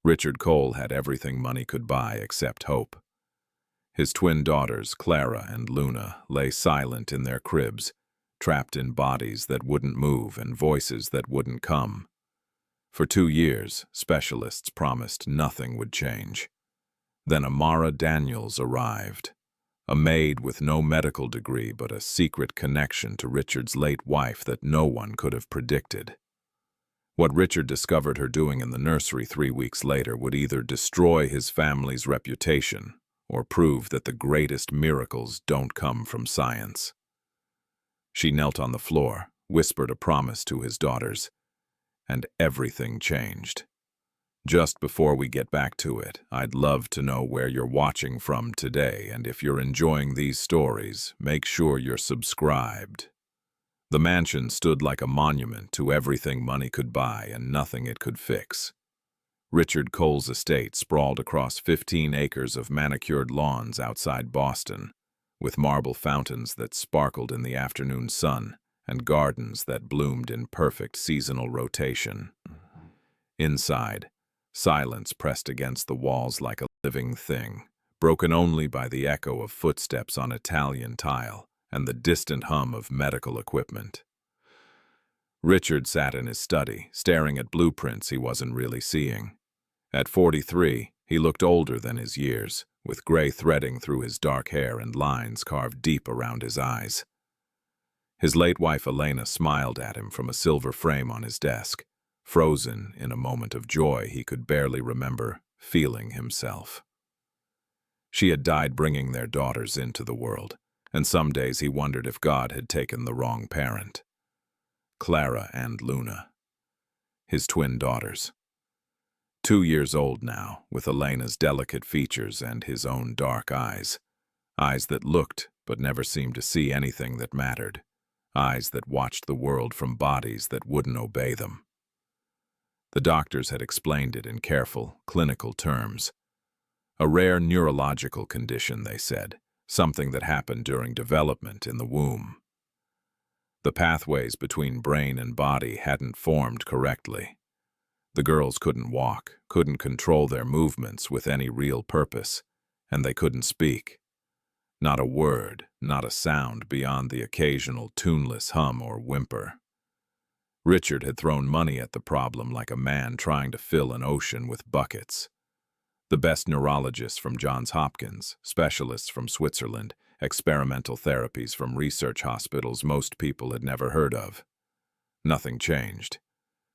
Richard Cole had everything money could buy except hope. His twin daughters, Clara and Luna, lay silent in their cribs, trapped in bodies that wouldn't move and voices that wouldn't come. For 2 years, specialists promised nothing would change. Then Amara Daniels arrived, a maid with no medical degree but a secret connection to Richard's late wife that no one could have predicted. What Richard discovered her doing in the nursery 3 weeks later would either destroy his family's reputation or prove that the greatest miracles don't come from science. She knelt on the floor, whispered a promise to his daughters, and everything changed. Just before we get back to it, I'd love to know where you're watching from today, and if you're enjoying these stories, make sure you're subscribed. The mansion stood like a monument to everything money could buy and nothing it could fix. Richard Cole's estate sprawled across 15 acres of manicured lawns outside Boston, with marble fountains that sparkled in the afternoon sun and gardens that bloomed in perfect seasonal rotation. Inside, silence pressed against the walls like a living thing, broken only by the echo of footsteps on Italian tile and the distant hum of medical equipment. Richard sat in his study, staring at blueprints he wasn't really seeing. At 43, he looked older than his years, with gray threading through his dark hair and lines carved deep around his eyes. His late wife Elena smiled at him from a silver frame on his desk, frozen in a moment of joy he could barely remember feeling himself. She had died bringing their daughters into the world, and some days he wondered if God had taken the wrong parent. Clara and Luna, his twin daughters. 2 years old now, with Elena's delicate features and his own dark eyes. Eyes that looked but never seemed to see anything that mattered. Eyes that watched the world from bodies that wouldn't obey them. The doctors had explained it in careful, clinical terms. A rare neurological condition, they said, something that happened during development in the womb. The pathways between brain and body hadn't formed correctly. The girls couldn't walk, couldn't control their movements with any real purpose, and they couldn't speak. Not a word, not a sound beyond the occasional tuneless hum or whimper. Richard had thrown money at the problem like a man trying to fill an ocean with buckets. The best neurologists from Johns Hopkins, specialists from Switzerland, experimental therapies from research hospitals most people had never heard of. Nothing changed.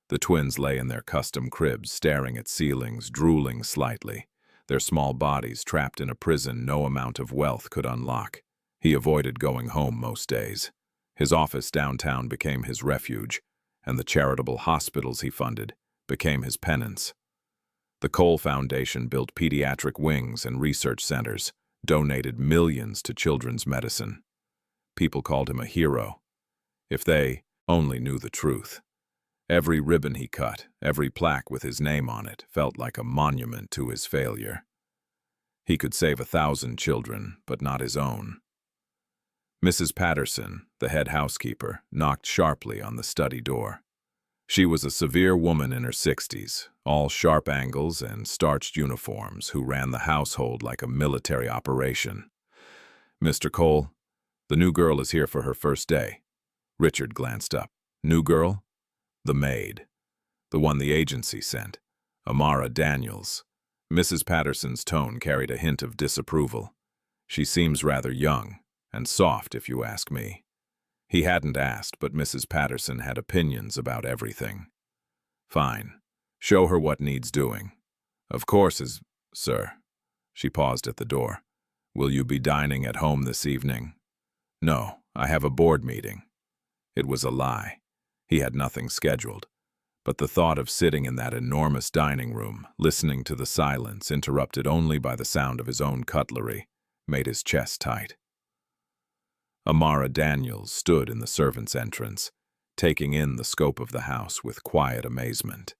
The twins lay in their custom cribs, staring at ceilings, drooling slightly, their small bodies trapped in a prison no amount of wealth could unlock. He avoided going home most days. His office downtown became his refuge, and the charitable hospitals he funded became his penance. The Cole Foundation built pediatric wings and research centers, donated millions to children's medicine. People called him a hero. If they only knew the truth. Every ribbon he cut, every plaque with his name on it, felt like a monument to his failure. He could save 1,000 children, but not his own. Mrs. Patterson, the head housekeeper, knocked sharply on the study door. She was a severe woman in her 60s, all sharp angles and starched uniforms, who ran the household like a military operation. "Mr. Cole, the new girl is here for her first day." Richard glanced up. "New girl?" "The maid. The one the agency sent. Amara Daniels." Mrs. Patterson's tone carried a hint of disapproval. "She seems rather young, and soft if you ask me." He hadn't asked, but Mrs. Patterson had opinions about everything. "Fine. Show her what needs doing." "Of course, sir." She paused at the door. "Will you be dining at home this evening?" "No, I have a board meeting." It was a lie. He had nothing scheduled. But the thought of sitting in that enormous dining room, listening to the silence interrupted only by the sound of his own cutlery, made his chest tight. Amara Daniels stood in the servants' entrance, taking in the scope of the house with quiet amazement.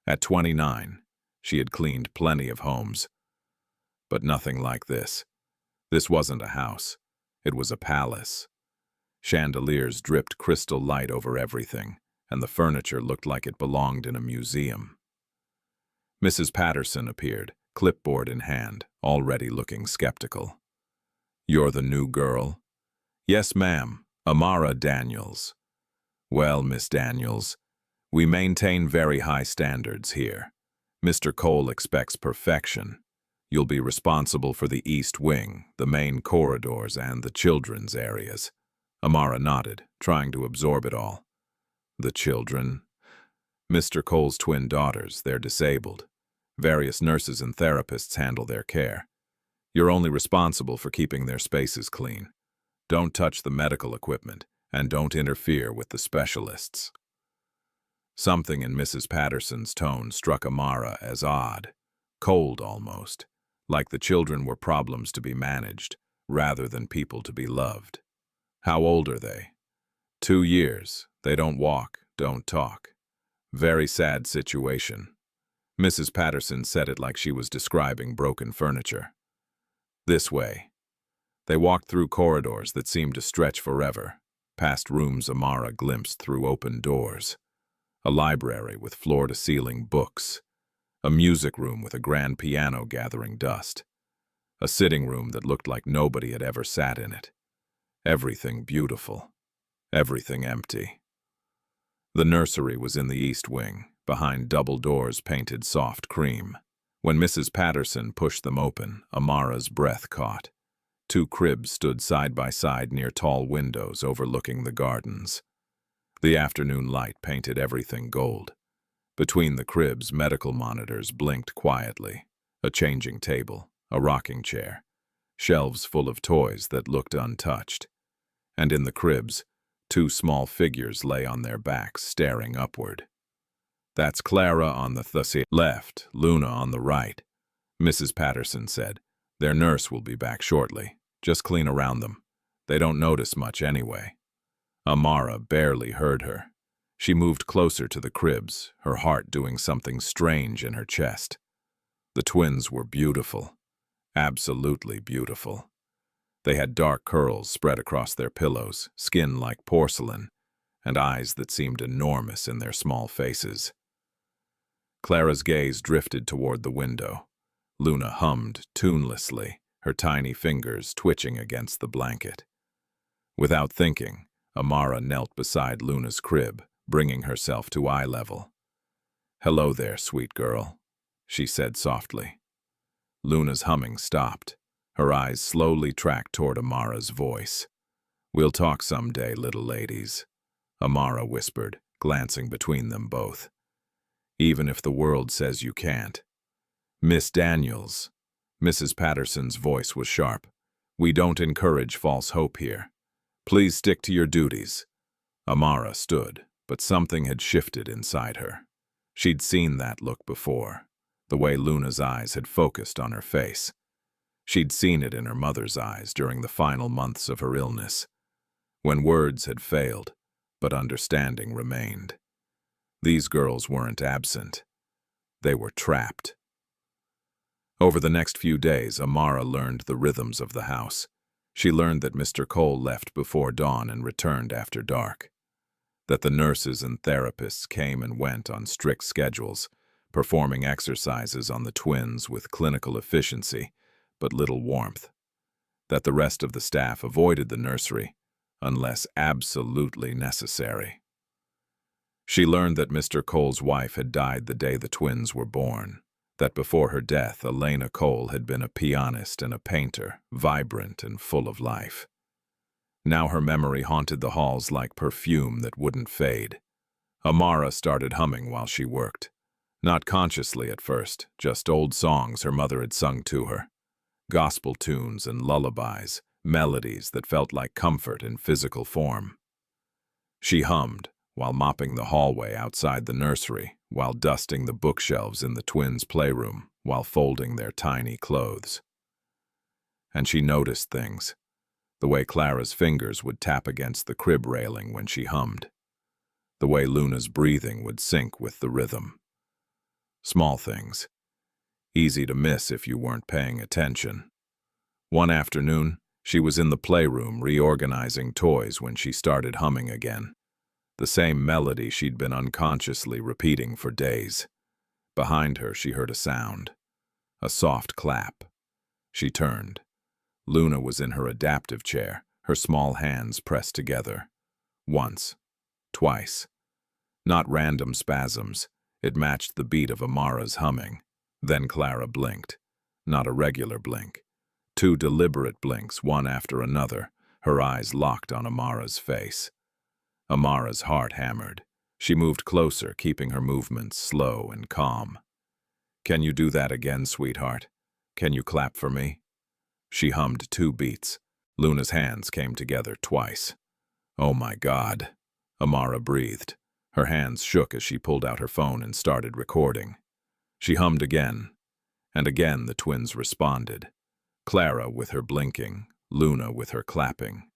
At 29, she had cleaned plenty of homes, but nothing like this. This wasn't a house. It was a palace. Chandeliers dripped crystal light over everything, and the furniture looked like it belonged in a museum. Mrs. Patterson appeared, clipboard in hand, already looking skeptical. "You're the new girl?" "Yes, ma'am. Amara Daniels." "Well, Miss Daniels, we maintain very high standards here. Mr. Cole expects perfection. You'll be responsible for the East Wing, the main corridors, and the children's areas." Amara nodded, trying to absorb it all. "The children?" "Mr. Cole's twin daughters. They're disabled. Various nurses and therapists handle their care. You're only responsible for keeping their spaces clean. Don't touch the medical equipment, and don't interfere with the specialists." Something in Mrs. Patterson's tone struck Amara as odd, cold almost, like the children were problems to be managed, rather than people to be loved. "How old are they?" 2 years. They don't walk, don't talk. Very sad situation." Mrs. Patterson said it like she was describing broken furniture. "This way." They walked through corridors that seemed to stretch forever, past rooms Amara glimpsed through open doors. A library with floor-to-ceiling books, a music room with a grand piano gathering dust, a sitting room that looked like nobody had ever sat in it. Everything beautiful, everything empty. The nursery was in the East Wing, behind double doors painted soft cream. When Mrs. Patterson pushed them open, Amara's breath caught. 2 cribs stood side by side near tall windows overlooking the gardens. The afternoon light painted everything gold. Between the cribs, medical monitors blinked quietly. A changing table, a rocking chair, shelves full of toys that looked untouched. And in the cribs, 2 small figures lay on their backs, staring upward. "That's Clara on the left, Luna on the right," Mrs. Patterson said. "Their nurse will be back shortly. Just clean around them. They don't notice much anyway." Amara barely heard her. She moved closer to the cribs, her heart doing something strange in her chest. The twins were beautiful. Absolutely beautiful. They had dark curls spread across their pillows, skin like porcelain, and eyes that seemed enormous in their small faces. Clara's gaze drifted toward the window. Luna hummed tunelessly, her tiny fingers twitching against the blanket. Without thinking, Amara knelt beside Luna's crib, bringing herself to eye level. "Hello there, sweet girl," she said softly. Luna's humming stopped. Her eyes slowly tracked toward Amara's voice. "We'll talk someday, little ladies," Amara whispered, glancing between them both. "Even if the world says you can't." "Miss Daniels," Mrs. Patterson's voice was sharp, "we don't encourage false hope here. Please stick to your duties." Amara stood, but something had shifted inside her. She'd seen that look before, the way Luna's eyes had focused on her face. She'd seen it in her mother's eyes during the final months of her illness, when words had failed, but understanding remained. These girls weren't absent. They were trapped. Over the next few days, Amara learned the rhythms of the house. She learned that Mr. Cole left before dawn and returned after dark, that the nurses and therapists came and went on strict schedules, performing exercises on the twins with clinical efficiency but little warmth, that the rest of the staff avoided the nursery unless absolutely necessary. She learned that Mr. Cole's wife had died the day the twins were born, that before her death, Elena Cole had been a pianist and a painter, vibrant and full of life. Now her memory haunted the halls like perfume that wouldn't fade. Amara started humming while she worked. Not consciously at first, just old songs her mother had sung to her. Gospel tunes and lullabies, melodies that felt like comfort in physical form. She hummed, while mopping the hallway outside the nursery, while dusting the bookshelves in the twins' playroom, while folding their tiny clothes. And she noticed things. The way Clara's fingers would tap against the crib railing when she hummed. The way Luna's breathing would sync with the rhythm. Small things. Easy to miss if you weren't paying attention. One afternoon, she was in the playroom reorganizing toys when she started humming again. The same melody she'd been unconsciously repeating for days. Behind her, she heard a sound. A soft clap. She turned. Luna was in her adaptive chair, her small hands pressed together. Once. Twice. Not random spasms. It matched the beat of Amara's humming. Then Clara blinked. Not a regular blink. Two deliberate blinks, one after another, her eyes locked on Amara's face. Amara's heart hammered. She moved closer, keeping her movements slow and calm. "Can you do that again, sweetheart? Can you clap for me?" She hummed 2 beats. Luna's hands came together twice. "Oh my God," Amara breathed. Her hands shook as she pulled out her phone and started recording. She hummed again, and again the twins responded. Clara with her blinking, Luna with her clapping.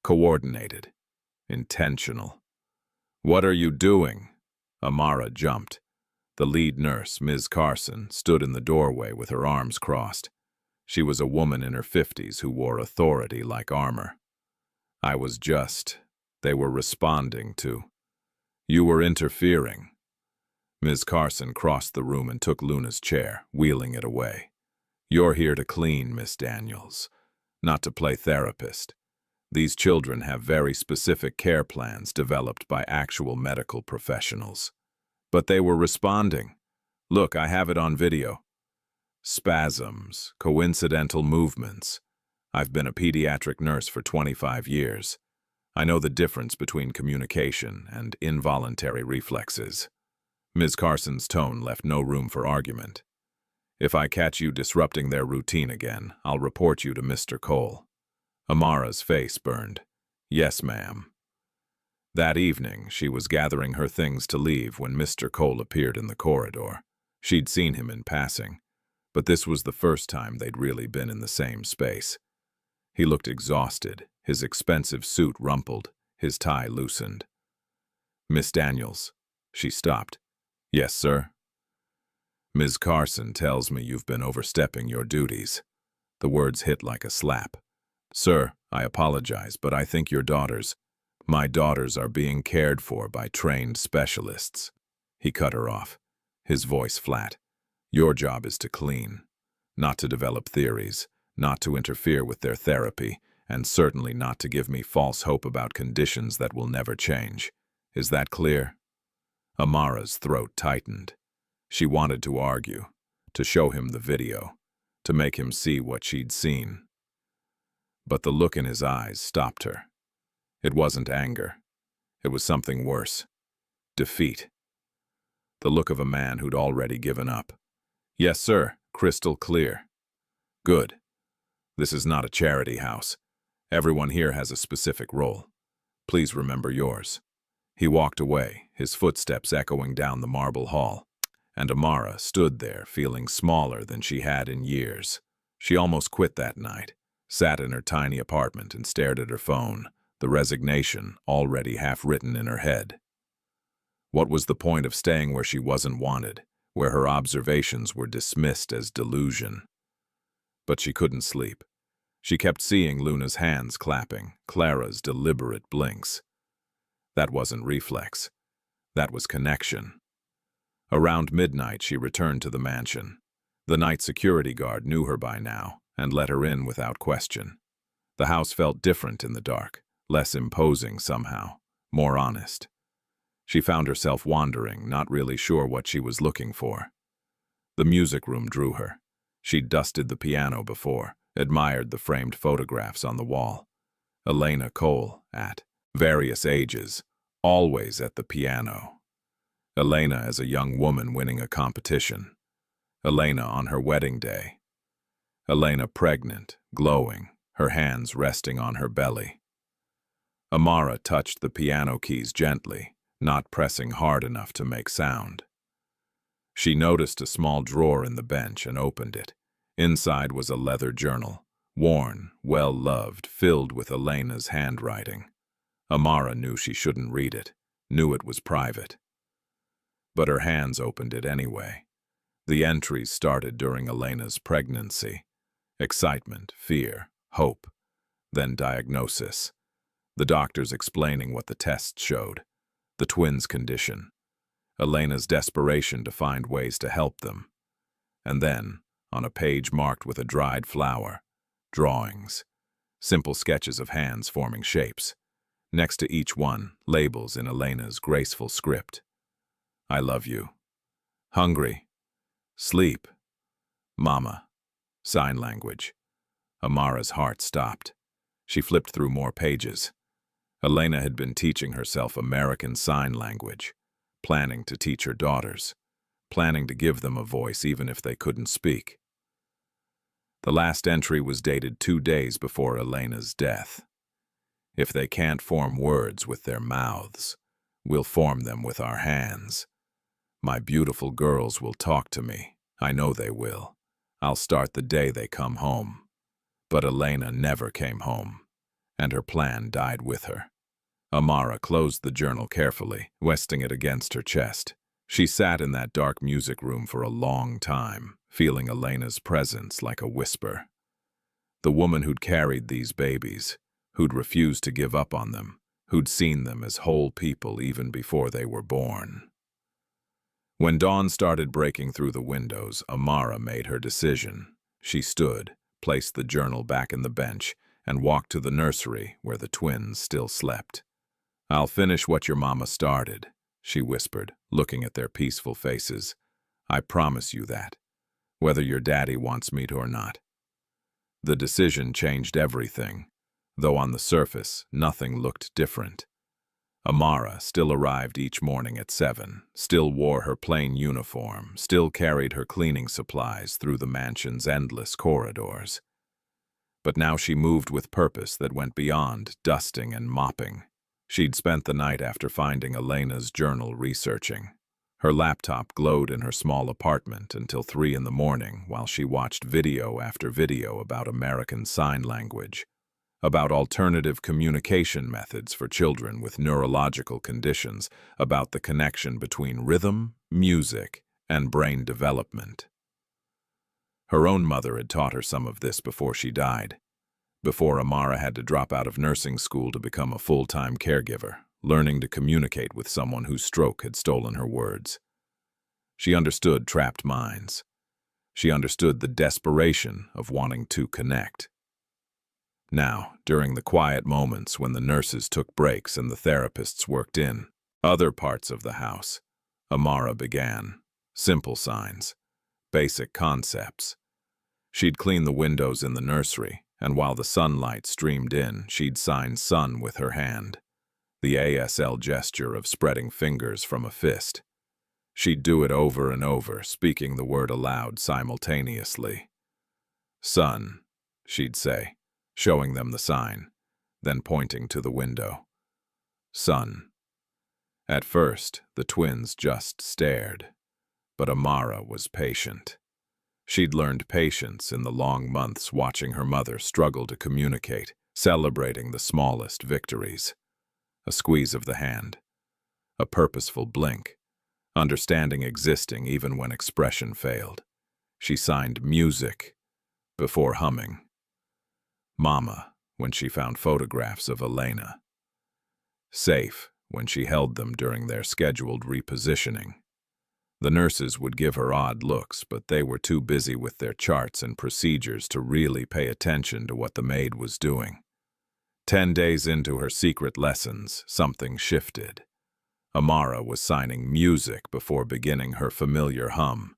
Coordinated. Intentional. "What are you doing?" Amara jumped. The lead nurse, Ms. Carson, stood in the doorway with her arms crossed. She was a woman in her 50s who wore authority like armor. They were responding to. "You were interfering." Ms. Carson crossed the room and took Luna's chair, wheeling it away. "You're here to clean, Miss Daniels, not to play therapist. These children have very specific care plans developed by actual medical professionals." But they were responding. "Look, I have it on video. Spasms, coincidental movements. I've been a pediatric nurse for 25 years. I know the difference between communication and involuntary reflexes." Ms. Carson's tone left no room for argument. "If I catch you disrupting their routine again, I'll report you to Mr. Cole." Amara's face burned. "Yes, ma'am." That evening, she was gathering her things to leave when Mr. Cole appeared in the corridor. She'd seen him in passing, but this was the first time they'd really been in the same space. He looked exhausted, his expensive suit rumpled, his tie loosened. "Miss Daniels." She stopped. "Yes, sir." "Ms. Carson tells me you've been overstepping your duties." The words hit like a slap. "Sir, I apologize, but I think my daughters are being cared for by trained specialists." He cut her off, his voice flat. "Your job is to clean, not to develop theories, not to interfere with their therapy, and certainly not to give me false hope about conditions that will never change. Is that clear?" Amara's throat tightened. She wanted to argue, to show him the video, to make him see what she'd seen. But the look in his eyes stopped her. It wasn't anger. It was something worse. Defeat. The look of a man who'd already given up. "Yes, sir. Crystal clear." "Good. This is not a charity house. Everyone here has a specific role. Please remember yours." He walked away, his footsteps echoing down the marble hall, and Amara stood there feeling smaller than she had in years. She almost quit that night, sat in her tiny apartment and stared at her phone, the resignation already half-written in her head. What was the point of staying where she wasn't wanted, where her observations were dismissed as delusion? But she couldn't sleep. She kept seeing Luna's hands clapping, Clara's deliberate blinks. That wasn't reflex. That was connection. Around midnight, she returned to the mansion. The night security guard knew her by now and let her in without question. The house felt different in the dark, less imposing somehow, more honest. She found herself wandering, not really sure what she was looking for. The music room drew her. She'd dusted the piano before, admired the framed photographs on the wall. Elena Cole, at various ages, always at the piano. Elena as a young woman winning a competition. Elena on her wedding day. Elena pregnant, glowing, her hands resting on her belly. Amara touched the piano keys gently, not pressing hard enough to make sound. She noticed a small drawer in the bench and opened it. Inside was a leather journal, worn, well-loved, filled with Elena's handwriting. Amara knew she shouldn't read it, knew it was private. But her hands opened it anyway. The entries started during Elena's pregnancy. Excitement, fear, hope, then diagnosis. The doctors explaining what the tests showed, the twins' condition. Elena's desperation to find ways to help them. And then, on a page marked with a dried flower, drawings, simple sketches of hands forming shapes. Next to each one, labels in Elena's graceful script. I love you. Hungry. Sleep. Mama. Sign language. Amara's heart stopped. She flipped through more pages. Elena had been teaching herself American Sign Language, planning to teach her daughters, planning to give them a voice even if they couldn't speak. The last entry was dated 2 days before Elena's death. If they can't form words with their mouths, we'll form them with our hands. My beautiful girls will talk to me. I know they will. I'll start the day they come home. But Elena never came home, and her plan died with her. Amara closed the journal carefully, resting it against her chest. She sat in that dark music room for a long time, feeling Elena's presence like a whisper. The woman who'd carried these babies, who'd refused to give up on them, who'd seen them as whole people even before they were born. When dawn started breaking through the windows, Amara made her decision. She stood, placed the journal back in the bench, and walked to the nursery where the twins still slept. I'll finish what your mama started, she whispered, looking at their peaceful faces. I promise you that, whether your daddy wants me to or not. The decision changed everything, though on the surface, nothing looked different. Amara still arrived each morning at 7, still wore her plain uniform, still carried her cleaning supplies through the mansion's endless corridors. But now she moved with purpose that went beyond dusting and mopping. She'd spent the night after finding Elena's journal researching. Her laptop glowed in her small apartment until 3 in the morning while she watched video after video about American Sign Language, about alternative communication methods for children with neurological conditions, about the connection between rhythm, music, and brain development. Her own mother had taught her some of this before she died, before Amara had to drop out of nursing school to become a full-time caregiver, learning to communicate with someone whose stroke had stolen her words. She understood trapped minds. She understood the desperation of wanting to connect. Now, during the quiet moments when the nurses took breaks and the therapists worked in other parts of the house, Amara began. Simple signs, basic concepts. She'd clean the windows in the nursery, and while the sunlight streamed in, she'd sign sun with her hand, the ASL gesture of spreading fingers from a fist. She'd do it over and over, speaking the word aloud simultaneously. Sun, she'd say, showing them the sign, then pointing to the window. Sun. At first, the twins just stared, but Amara was patient. She'd learned patience in the long months watching her mother struggle to communicate, celebrating the smallest victories. A squeeze of the hand, a purposeful blink, understanding existing even when expression failed. She signed music before humming. Mama, when she found photographs of Elena. Safe, when she held them during their scheduled repositioning. The nurses would give her odd looks, but they were too busy with their charts and procedures to really pay attention to what the maid was doing. 10 days into her secret lessons, something shifted. Amara was signing music before beginning her familiar hum,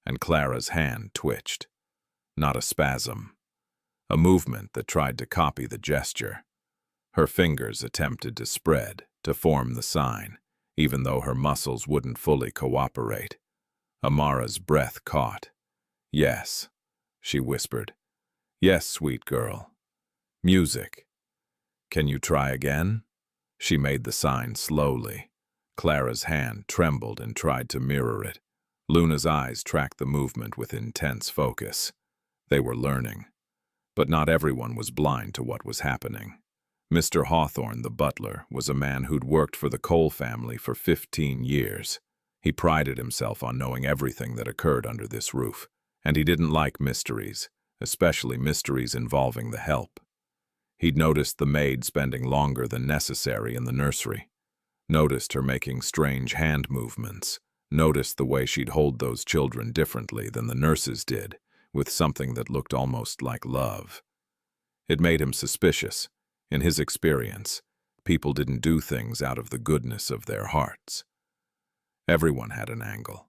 and Clara's hand twitched. Not a spasm. A movement that tried to copy the gesture. Her fingers attempted to spread, to form the sign, even though her muscles wouldn't fully cooperate. Amara's breath caught. Yes, she whispered. Yes, sweet girl. Music. Can you try again? She made the sign slowly. Clara's hand trembled and tried to mirror it. Luna's eyes tracked the movement with intense focus. They were learning. But not everyone was blind to what was happening. Mr. Hawthorne, the butler, was a man who'd worked for the Cole family for 15 years. He prided himself on knowing everything that occurred under this roof, and he didn't like mysteries, especially mysteries involving the help. He'd noticed the maid spending longer than necessary in the nursery, noticed her making strange hand movements, noticed the way she'd hold those children differently than the nurses did, with something that looked almost like love. It made him suspicious. In his experience, people didn't do things out of the goodness of their hearts. Everyone had an angle.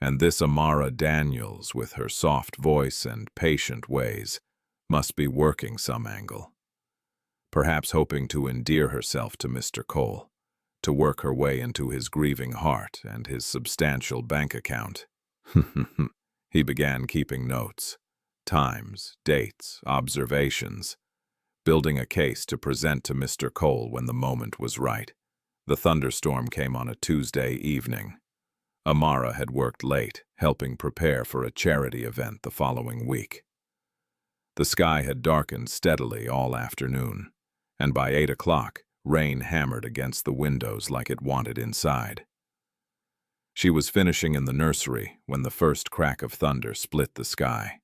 And this Amara Daniels, with her soft voice and patient ways, must be working some angle. Perhaps hoping to endear herself to Mr. Cole, to work her way into his grieving heart and his substantial bank account. He began keeping notes, times, dates, observations, building a case to present to Mr. Cole when the moment was right. The thunderstorm came on a Tuesday evening. Amara had worked late, helping prepare for a charity event the following week. The sky had darkened steadily all afternoon, and by 8 o'clock, rain hammered against the windows like it wanted inside. She was finishing in the nursery when the first crack of thunder split the sky.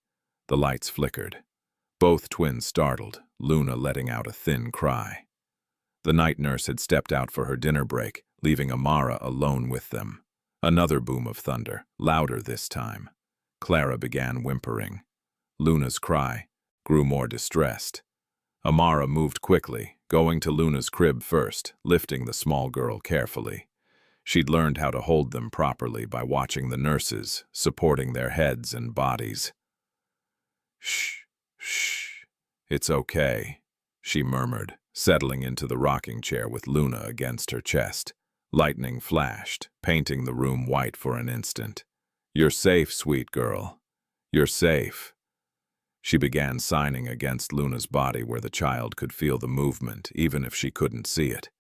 The lights flickered. Both twins startled, Luna letting out a thin cry. The night nurse had stepped out for her dinner break, leaving Amara alone with them. Another boom of thunder, louder this time. Clara began whimpering. Luna's cry grew more distressed. Amara moved quickly, going to Luna's crib first, lifting the small girl carefully. She'd learned how to hold them properly by watching the nurses, supporting their heads and bodies. "Shh, shh, it's okay," she murmured, settling into the rocking chair with Luna against her chest. Lightning flashed, painting the room white for an instant. "You're safe, sweet girl. You're safe." She began signing against Luna's body where the child could feel the movement, even if she couldn't see it.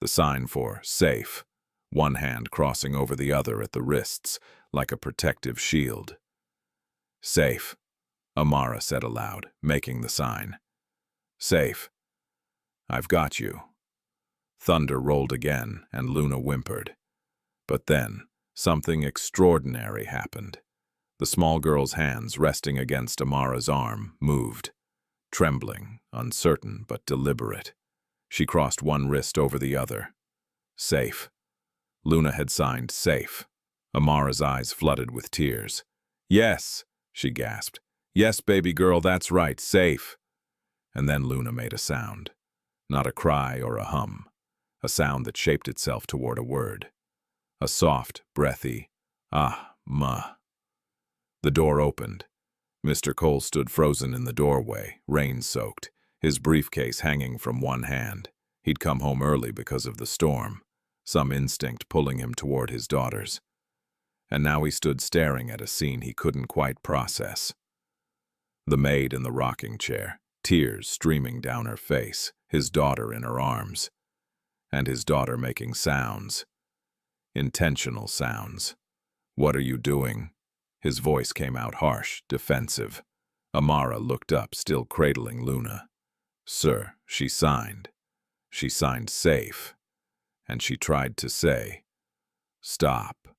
The sign for safe, one hand crossing over the other at the wrists, like a protective shield. "Safe," Amara said aloud, making the sign. "Safe. I've got you." Thunder rolled again, and Luna whimpered. But then, something extraordinary happened. The small girl's hands, resting against Amara's arm, moved. Trembling, uncertain, but deliberate. She crossed one wrist over the other. "Safe." Luna had signed safe. Amara's eyes flooded with tears. "Yes," she gasped. "Yes, baby girl, that's right, safe." And then Luna made a sound. Not a cry or a hum. A sound that shaped itself toward a word. A soft, breathy, "ah-ma." The door opened. Mr. Cole stood frozen in the doorway, rain-soaked, his briefcase hanging from one hand. He'd come home early because of the storm, some instinct pulling him toward his daughters. And now he stood staring at a scene he couldn't quite process. The maid in the rocking chair, tears streaming down her face, his daughter in her arms. And his daughter making sounds. Intentional sounds. "What are you doing?" His voice came out harsh, defensive. Amara looked up, still cradling Luna. "Sir," she signed. She signed safe. And she tried to say, "Stop."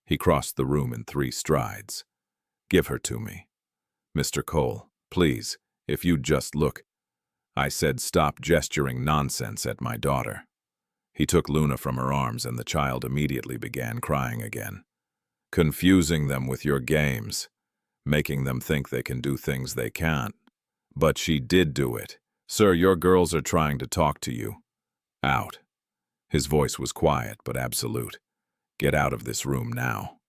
He crossed the room in 3 strides. "Give her to me. Mr. Cole, please, if you'd just look." I said, "Stop gesturing nonsense at my daughter." He took Luna from her arms and the child immediately began crying again. "Confusing them with your games, making them think they can do things they can't. But she did do it. Sir, your girls are trying to talk to you. Out." His voice was quiet but absolute. "Get out of this room now."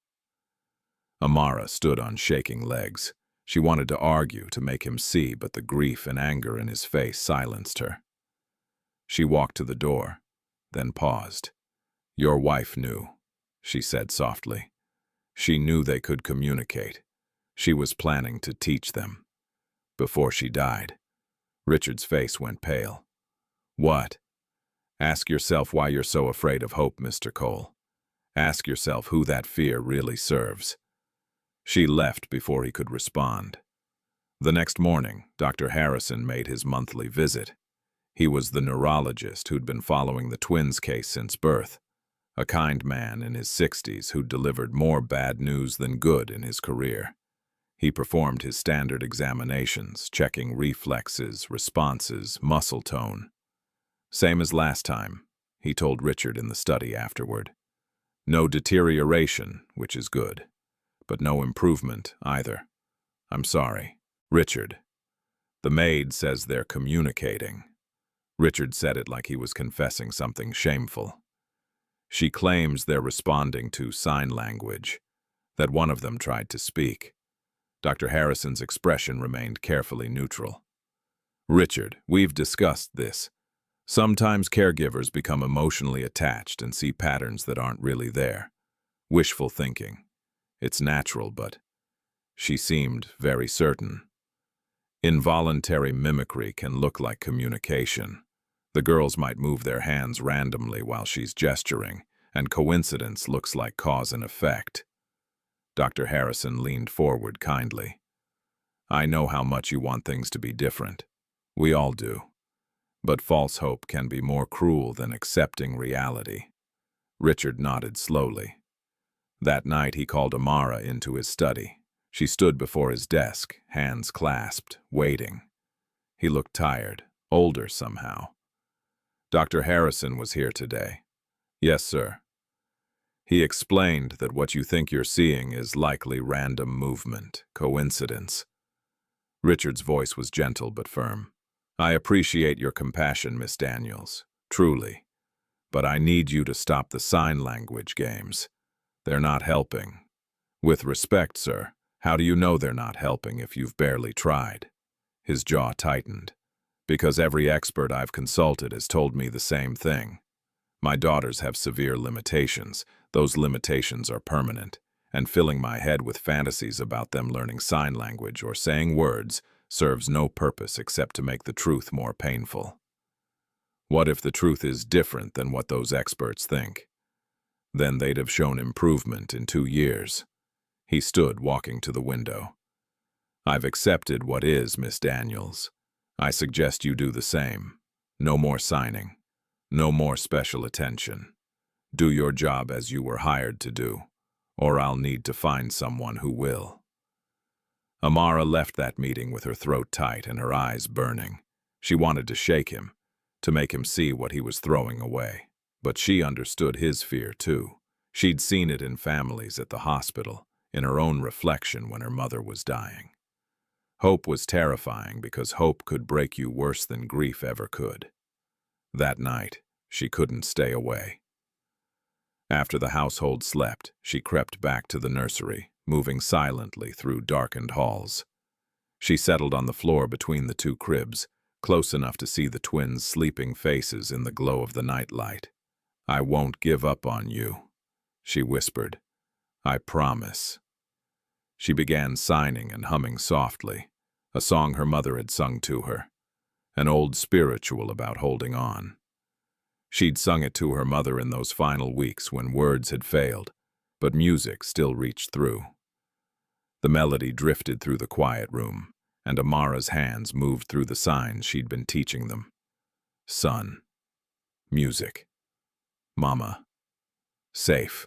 Amara stood on shaking legs. She wanted to argue, to make him see, but the grief and anger in his face silenced her. She walked to the door, then paused. "Your wife knew," she said softly. "She knew they could communicate. She was planning to teach them. Before she died." Richard's face went pale. "What?" "Ask yourself why you're so afraid of hope, Mr. Cole. Ask yourself who that fear really serves." She left before he could respond. The next morning, Dr. Harrison made his monthly visit. He was the neurologist who'd been following the twins' case since birth, a kind man in his 60s who'd delivered more bad news than good in his career. He performed his standard examinations, checking reflexes, responses, muscle tone. "Same as last time," he told Richard in the study afterward. No deterioration, which is good, but no improvement either. I'm sorry. Richard. The maid says they're communicating. Richard said it like he was confessing something shameful. She claims they're responding to sign language, that one of them tried to speak. Dr. Harrison's expression remained carefully neutral. Richard, we've discussed this. Sometimes caregivers become emotionally attached and see patterns that aren't really there. Wishful thinking. It's natural, but she seemed very certain. Involuntary mimicry can look like communication. The girls might move their hands randomly while she's gesturing, and coincidence looks like cause and effect. Dr. Harrison leaned forward kindly. I know how much you want things to be different. We all do. But false hope can be more cruel than accepting reality. Richard nodded slowly. That night he called Amara into his study. She stood before his desk, hands clasped, waiting. He looked tired, older somehow. Dr. Harrison was here today. Yes, sir. He explained that what you think you're seeing is likely random movement, coincidence. Richard's voice was gentle but firm. I appreciate your compassion, Miss Daniels, truly. But I need you to stop the sign language games. They're not helping. With respect, sir, how do you know they're not helping if you've barely tried? His jaw tightened. Because every expert I've consulted has told me the same thing. My daughters have severe limitations. Those limitations are permanent, and filling my head with fantasies about them learning sign language or saying words serves no purpose except to make the truth more painful. What if the truth is different than what those experts think? Then they'd have shown improvement in 2 years. He stood, walking to the window. I've accepted what is, Miss Daniels. I suggest you do the same. No more signing. No more special attention. Do your job as you were hired to do, or I'll need to find someone who will. Amara left that meeting with her throat tight and her eyes burning. She wanted to shake him, to make him see what he was throwing away. But she understood his fear, too. She'd seen it in families at the hospital, in her own reflection when her mother was dying. Hope was terrifying because hope could break you worse than grief ever could. That night, she couldn't stay away. After the household slept, she crept back to the nursery, moving silently through darkened halls. She settled on the floor between the 2 cribs, close enough to see the twins' sleeping faces in the glow of the nightlight. I won't give up on you, she whispered. I promise. She began signing and humming softly, a song her mother had sung to her, an old spiritual about holding on. She'd sung it to her mother in those final weeks when words had failed, but music still reached through. The melody drifted through the quiet room, and Amara's hands moved through the signs she'd been teaching them. Sun. Music. Mama. Safe.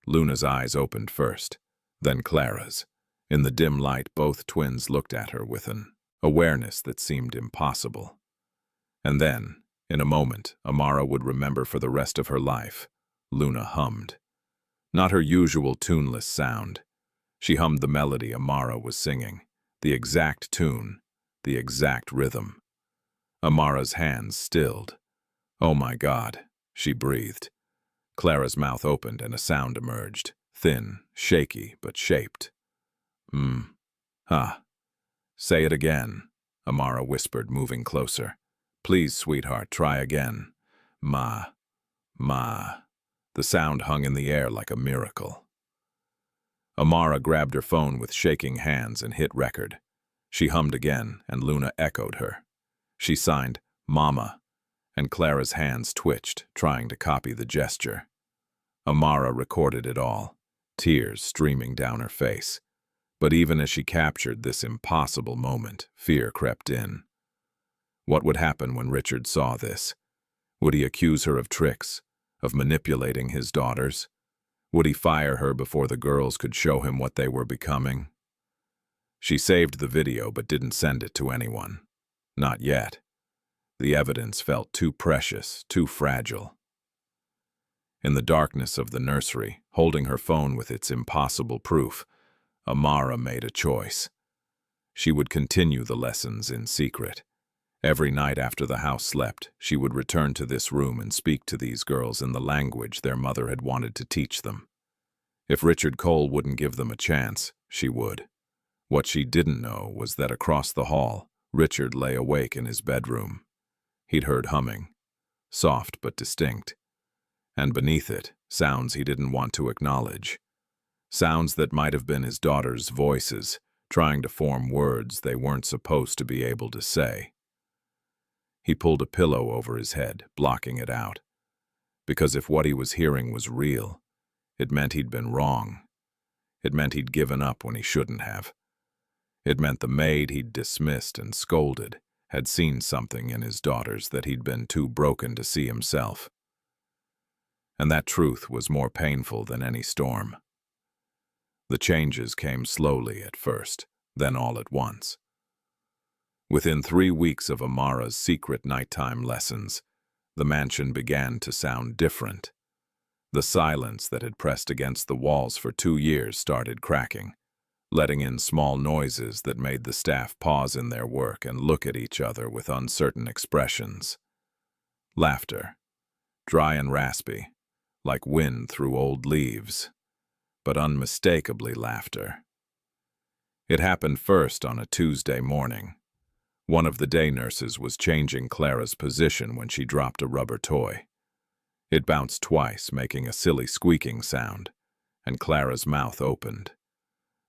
Luna's eyes opened first, then Clara's. In the dim light, both twins looked at her with an awareness that seemed impossible. And then, in a moment, Amara would remember for the rest of her life. Luna hummed. Not her usual tuneless sound. She hummed the melody Amara was singing, the exact tune, the exact rhythm. Amara's hands stilled. Oh my God, she breathed. Clara's mouth opened and a sound emerged, thin, shaky, but shaped. Ha. Say it again, Amara whispered, moving closer. Please, sweetheart, try again. Ma. The sound hung in the air like a miracle. Amara grabbed her phone with shaking hands and hit record. She hummed again, and Luna echoed her. She signed, Mama, and Clara's hands twitched, trying to copy the gesture. Amara recorded it all, tears streaming down her face. But even as she captured this impossible moment, fear crept in. What would happen when Richard saw this? Would he accuse her of tricks, of manipulating his daughters? Would he fire her before the girls could show him what they were becoming? She saved the video but didn't send it to anyone. Not yet. The evidence felt too precious, too fragile. In the darkness of the nursery, holding her phone with its impossible proof, Amara made a choice. She would continue the lessons in secret. Every night after the house slept, she would return to this room and speak to these girls in the language their mother had wanted to teach them. If Richard Cole wouldn't give them a chance, she would. What she didn't know was that across the hall, Richard lay awake in his bedroom. He'd heard humming, soft but distinct, and beneath it, sounds he didn't want to acknowledge. Sounds that might have been his daughter's voices, trying to form words they weren't supposed to be able to say. He pulled a pillow over his head, blocking it out. Because if what he was hearing was real, it meant he'd been wrong. It meant he'd given up when he shouldn't have. It meant the maid he'd dismissed and scolded had seen something in his daughters that he'd been too broken to see himself. And that truth was more painful than any storm. The changes came slowly at first, then all at once. Within 3 weeks of Amara's secret nighttime lessons, the mansion began to sound different. The silence that had pressed against the walls for 2 years started cracking, letting in small noises that made the staff pause in their work and look at each other with uncertain expressions. Laughter, dry and raspy, like wind through old leaves, but unmistakably laughter. It happened first on a Tuesday morning. One of the day nurses was changing Clara's position when she dropped a rubber toy. It bounced twice, making a silly squeaking sound, and Clara's mouth opened.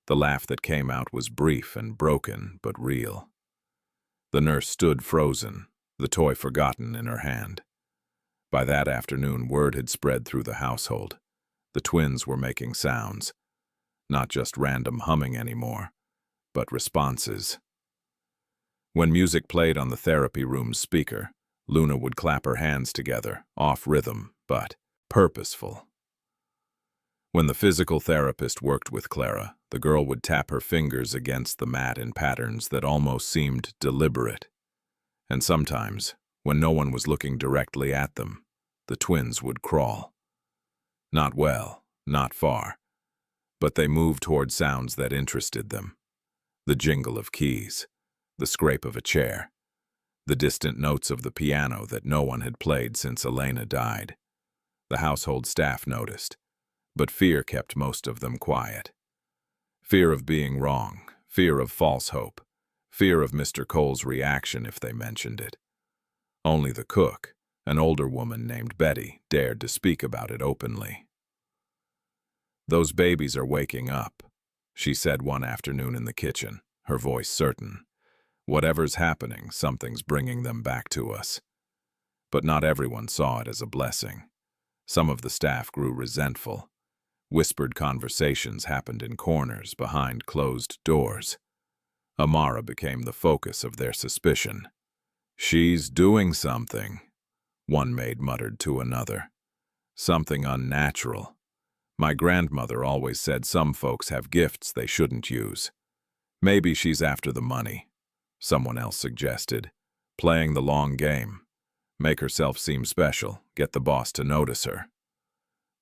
The laugh that came out was brief and broken, but real. The nurse stood frozen, the toy forgotten in her hand. By that afternoon, word had spread through the household. The twins were making sounds, not just random humming anymore, but responses. When music played on the therapy room's speaker, Luna would clap her hands together, off rhythm, but purposeful. When the physical therapist worked with Clara, the girl would tap her fingers against the mat in patterns that almost seemed deliberate. And sometimes, when no one was looking directly at them, the twins would crawl. Not well, not far, but they moved toward sounds that interested them. The jingle of keys, the scrape of a chair, the distant notes of the piano that no one had played since Elena died. The household staff noticed, but fear kept most of them quiet. Fear of being wrong, fear of false hope, fear of Mr. Cole's reaction if they mentioned it. Only the cook, an older woman named Betty, dared to speak about it openly. "Those babies are waking up," she said one afternoon in the kitchen, her voice certain. "Whatever's happening, something's bringing them back to us." But not everyone saw it as a blessing. Some of the staff grew resentful. Whispered conversations happened in corners, behind closed doors. Amara became the focus of their suspicion. "She's doing something," one maid muttered to another. "Something unnatural. My grandmother always said some folks have gifts they shouldn't use. Maybe she's after the money," someone else suggested. "Playing the long game. Make herself seem special, get the boss to notice her."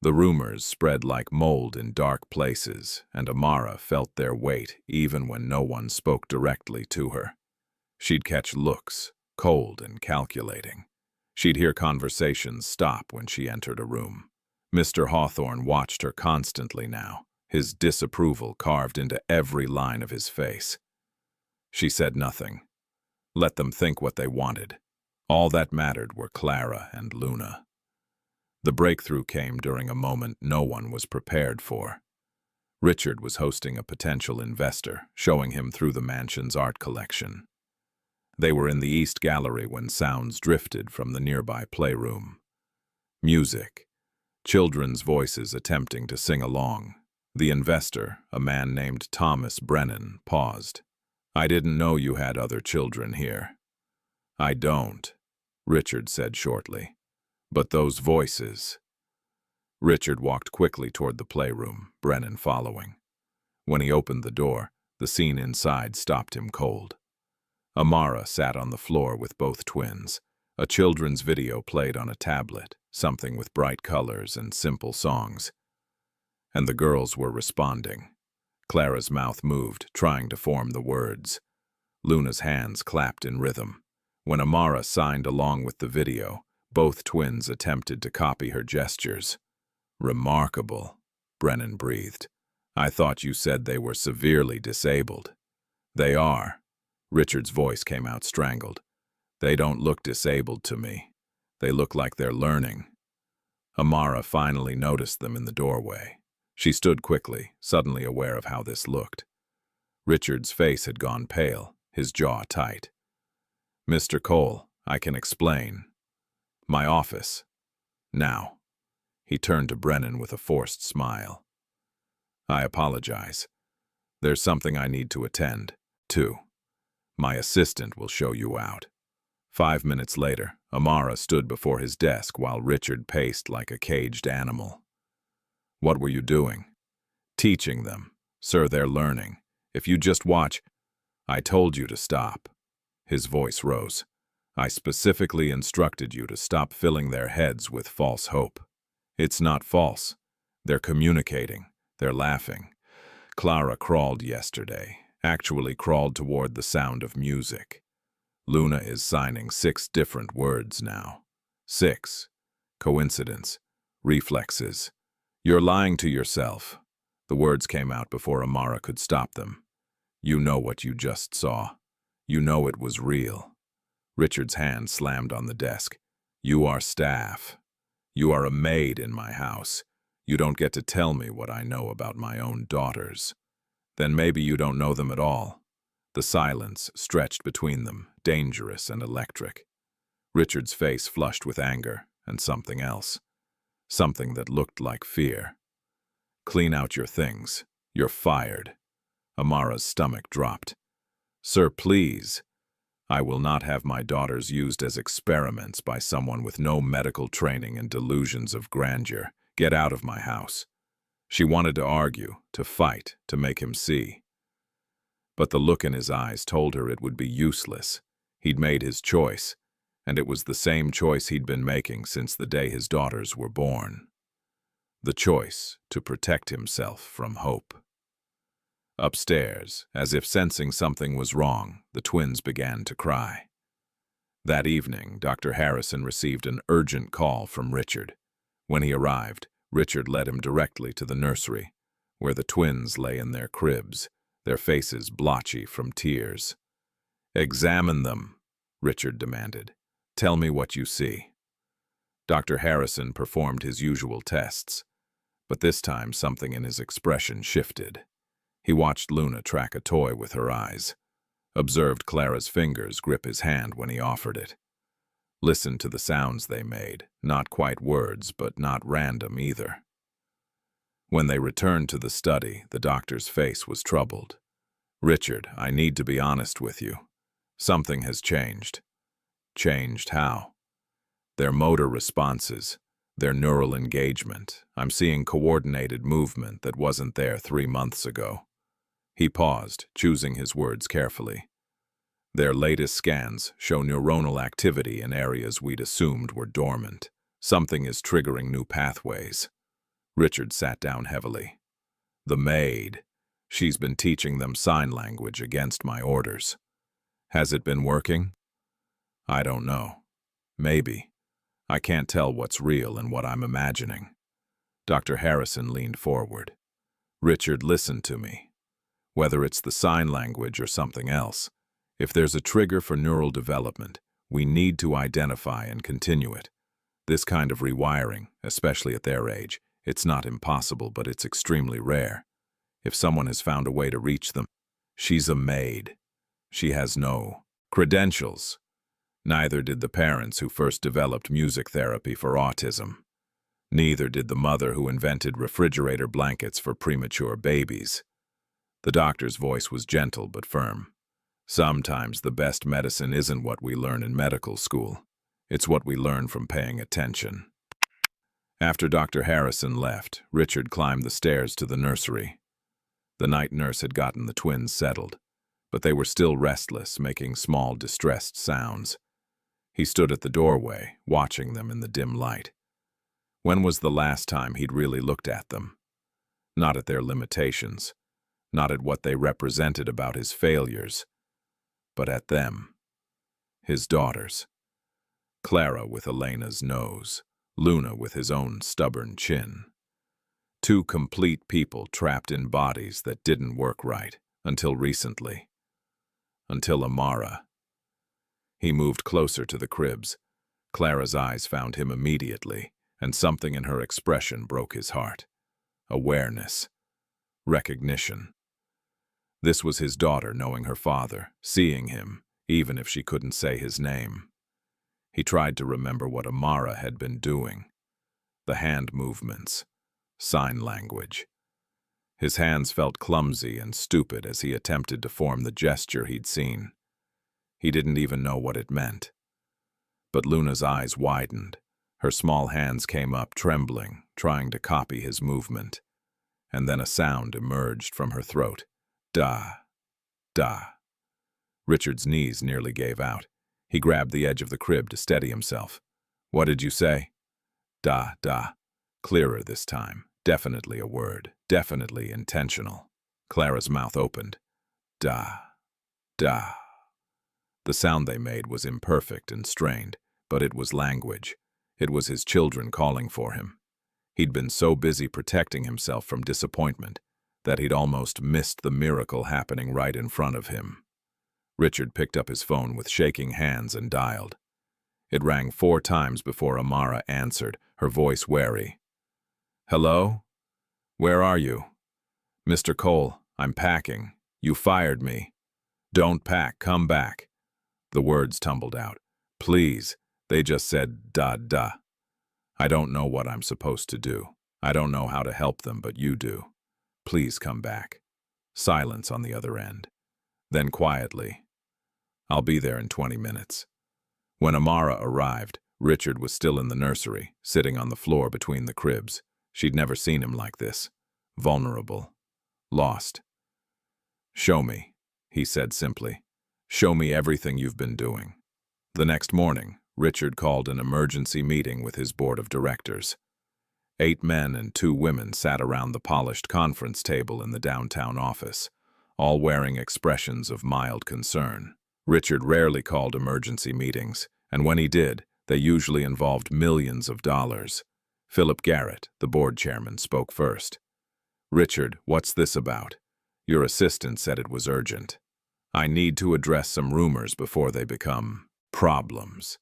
The rumors spread like mold in dark places, and Amara felt their weight even when no one spoke directly to her. She'd catch looks, cold and calculating. She'd hear conversations stop when she entered a room. Mr. Hawthorne watched her constantly now, his disapproval carved into every line of his face. She said nothing. Let them think what they wanted. All that mattered were Clara and Luna. The breakthrough came during a moment no one was prepared for. Richard was hosting a potential investor, showing him through the mansion's art collection. They were in the East Gallery when sounds drifted from the nearby playroom. Music, children's voices attempting to sing along. The investor, a man named Thomas Brennan, paused. "I didn't know you had other children here." "I don't," Richard said shortly. "But those voices." Richard walked quickly toward the playroom, Brennan following. When he opened the door, the scene inside stopped him cold. Amara sat on the floor with both twins, A children's video played on a tablet, something with bright colors and simple songs. And the girls were responding. Clara's mouth moved, trying to form the words. Luna's hands clapped in rhythm. When Amara signed along with the video, both twins attempted to copy her gestures. Remarkable, Brennan breathed. I thought you said they were severely disabled. They are. Richard's voice came out strangled. They don't look disabled to me. They look like they're learning. Amara finally noticed them in the doorway. She stood quickly, suddenly aware of how this looked. Richard's face had gone pale, his jaw tight. Mr. Cole, I can explain. My office. Now. He turned to Brennan with a forced smile. I apologize. There's something I need to attend to. My assistant will show you out. 5 minutes later, Amara stood before his desk while Richard paced like a caged animal. What were you doing? Teaching them. Sir, they're learning. If you just watch... I told you to stop. His voice rose. I specifically instructed you to stop filling their heads with false hope. It's not false. They're communicating. They're laughing. Clara crawled yesterday, actually crawled toward the sound of music. Luna is signing 6 different words now. 6. Coincidence. Reflexes. You're lying to yourself. The words came out before Amara could stop them. You know what you just saw. You know it was real. Richard's hand slammed on the desk. You are staff. You are a maid in my house. You don't get to tell me what I know about my own daughters. Then maybe you don't know them at all. The silence stretched between them, dangerous and electric. Richard's face flushed with anger and something else. Something that looked like fear. Clean out your things. You're fired. Amara's stomach dropped. Sir, please. I will not have my daughters used as experiments by someone with no medical training and delusions of grandeur. Get out of my house. She wanted to argue, to fight, to make him see. But the look in his eyes told her it would be useless. He'd made his choice, and it was the same choice he'd been making since the day his daughters were born. The choice to protect himself from hope. Upstairs, as if sensing something was wrong, the twins began to cry. That evening, Dr. Harrison received an urgent call from Richard. When he arrived, Richard led him directly to the nursery, where the twins lay in their cribs, their faces blotchy from tears. Examine them, Richard demanded. Tell me what you see. Dr. Harrison performed his usual tests, but this time something in his expression shifted. He watched Luna track a toy with her eyes, observed Clara's fingers grip his hand when he offered it. Listened to the sounds they made, not quite words, but not random either. When they returned to the study, the doctor's face was troubled. Richard, I need to be honest with you. Something has changed. Changed how? Their motor responses, their neural engagement. I'm seeing coordinated movement that wasn't there 3 months ago. He paused, choosing his words carefully. Their latest scans show neuronal activity in areas we'd assumed were dormant. Something is triggering new pathways. Richard sat down heavily. The maid. She's been teaching them sign language against my orders. Has it been working? I don't know. Maybe. I can't tell what's real and what I'm imagining. Dr. Harrison leaned forward. Richard, listen to me. Whether it's the sign language or something else, if there's a trigger for neural development, we need to identify and continue it. This kind of rewiring, especially at their age, it's not impossible, but it's extremely rare. If someone has found a way to reach them, she's a maid. She has no credentials. Neither did the parents who first developed music therapy for autism. Neither did the mother who invented refrigerator blankets for premature babies. The doctor's voice was gentle but firm. Sometimes the best medicine isn't what we learn in medical school. It's what we learn from paying attention. After Dr. Harrison left, Richard climbed the stairs to the nursery. The night nurse had gotten the twins settled, but they were still restless, making small, distressed sounds. He stood at the doorway, watching them in the dim light. When was the last time he'd really looked at them? Not at their limitations, not at what they represented about his failures, but at them, his daughters. Clara with Elena's nose, Luna with his own stubborn chin. Two complete people trapped in bodies that didn't work right until recently. Until Amara. He moved closer to the cribs. Clara's eyes found him immediately, and something in her expression broke his heart. Awareness. Recognition. This was his daughter knowing her father, seeing him, even if she couldn't say his name. He tried to remember what Amara had been doing. The hand movements. Sign language. His hands felt clumsy and stupid as he attempted to form the gesture he'd seen. He didn't even know what it meant. But Luna's eyes widened. Her small hands came up, trembling, trying to copy his movement. And then a sound emerged from her throat. Da. Da. Richard's knees nearly gave out. He grabbed the edge of the crib to steady himself. What did you say? Da, da. Clearer this time. Definitely a word. Definitely intentional. Clara's mouth opened. Da. Da. The sound they made was imperfect and strained, but it was language. It was his children calling for him. He'd been so busy protecting himself from disappointment that he'd almost missed the miracle happening right in front of him. Richard picked up his phone with shaking hands and dialed. It rang 4 times before Amara answered, her voice wary. Hello? Where are you? Mr. Cole, I'm packing. You fired me. Don't pack, come back. The words tumbled out. Please, they just said da. I don't know what I'm supposed to do. I don't know how to help them, but you do. Please come back. Silence on the other end. Then quietly, I'll be there in 20 minutes. When Amara arrived, Richard was still in the nursery, sitting on the floor between the cribs. She'd never seen him like this. Vulnerable. Lost. Show me, he said simply. Show me everything you've been doing. The next morning, Richard called an emergency meeting with his board of directors. 8 men and 2 women sat around the polished conference table in the downtown office, all wearing expressions of mild concern. Richard rarely called emergency meetings, and when he did, they usually involved millions of dollars. Philip Garrett, the board chairman, spoke first. Richard, what's this about? Your assistant said it was urgent. I need to address some rumors before they become problems.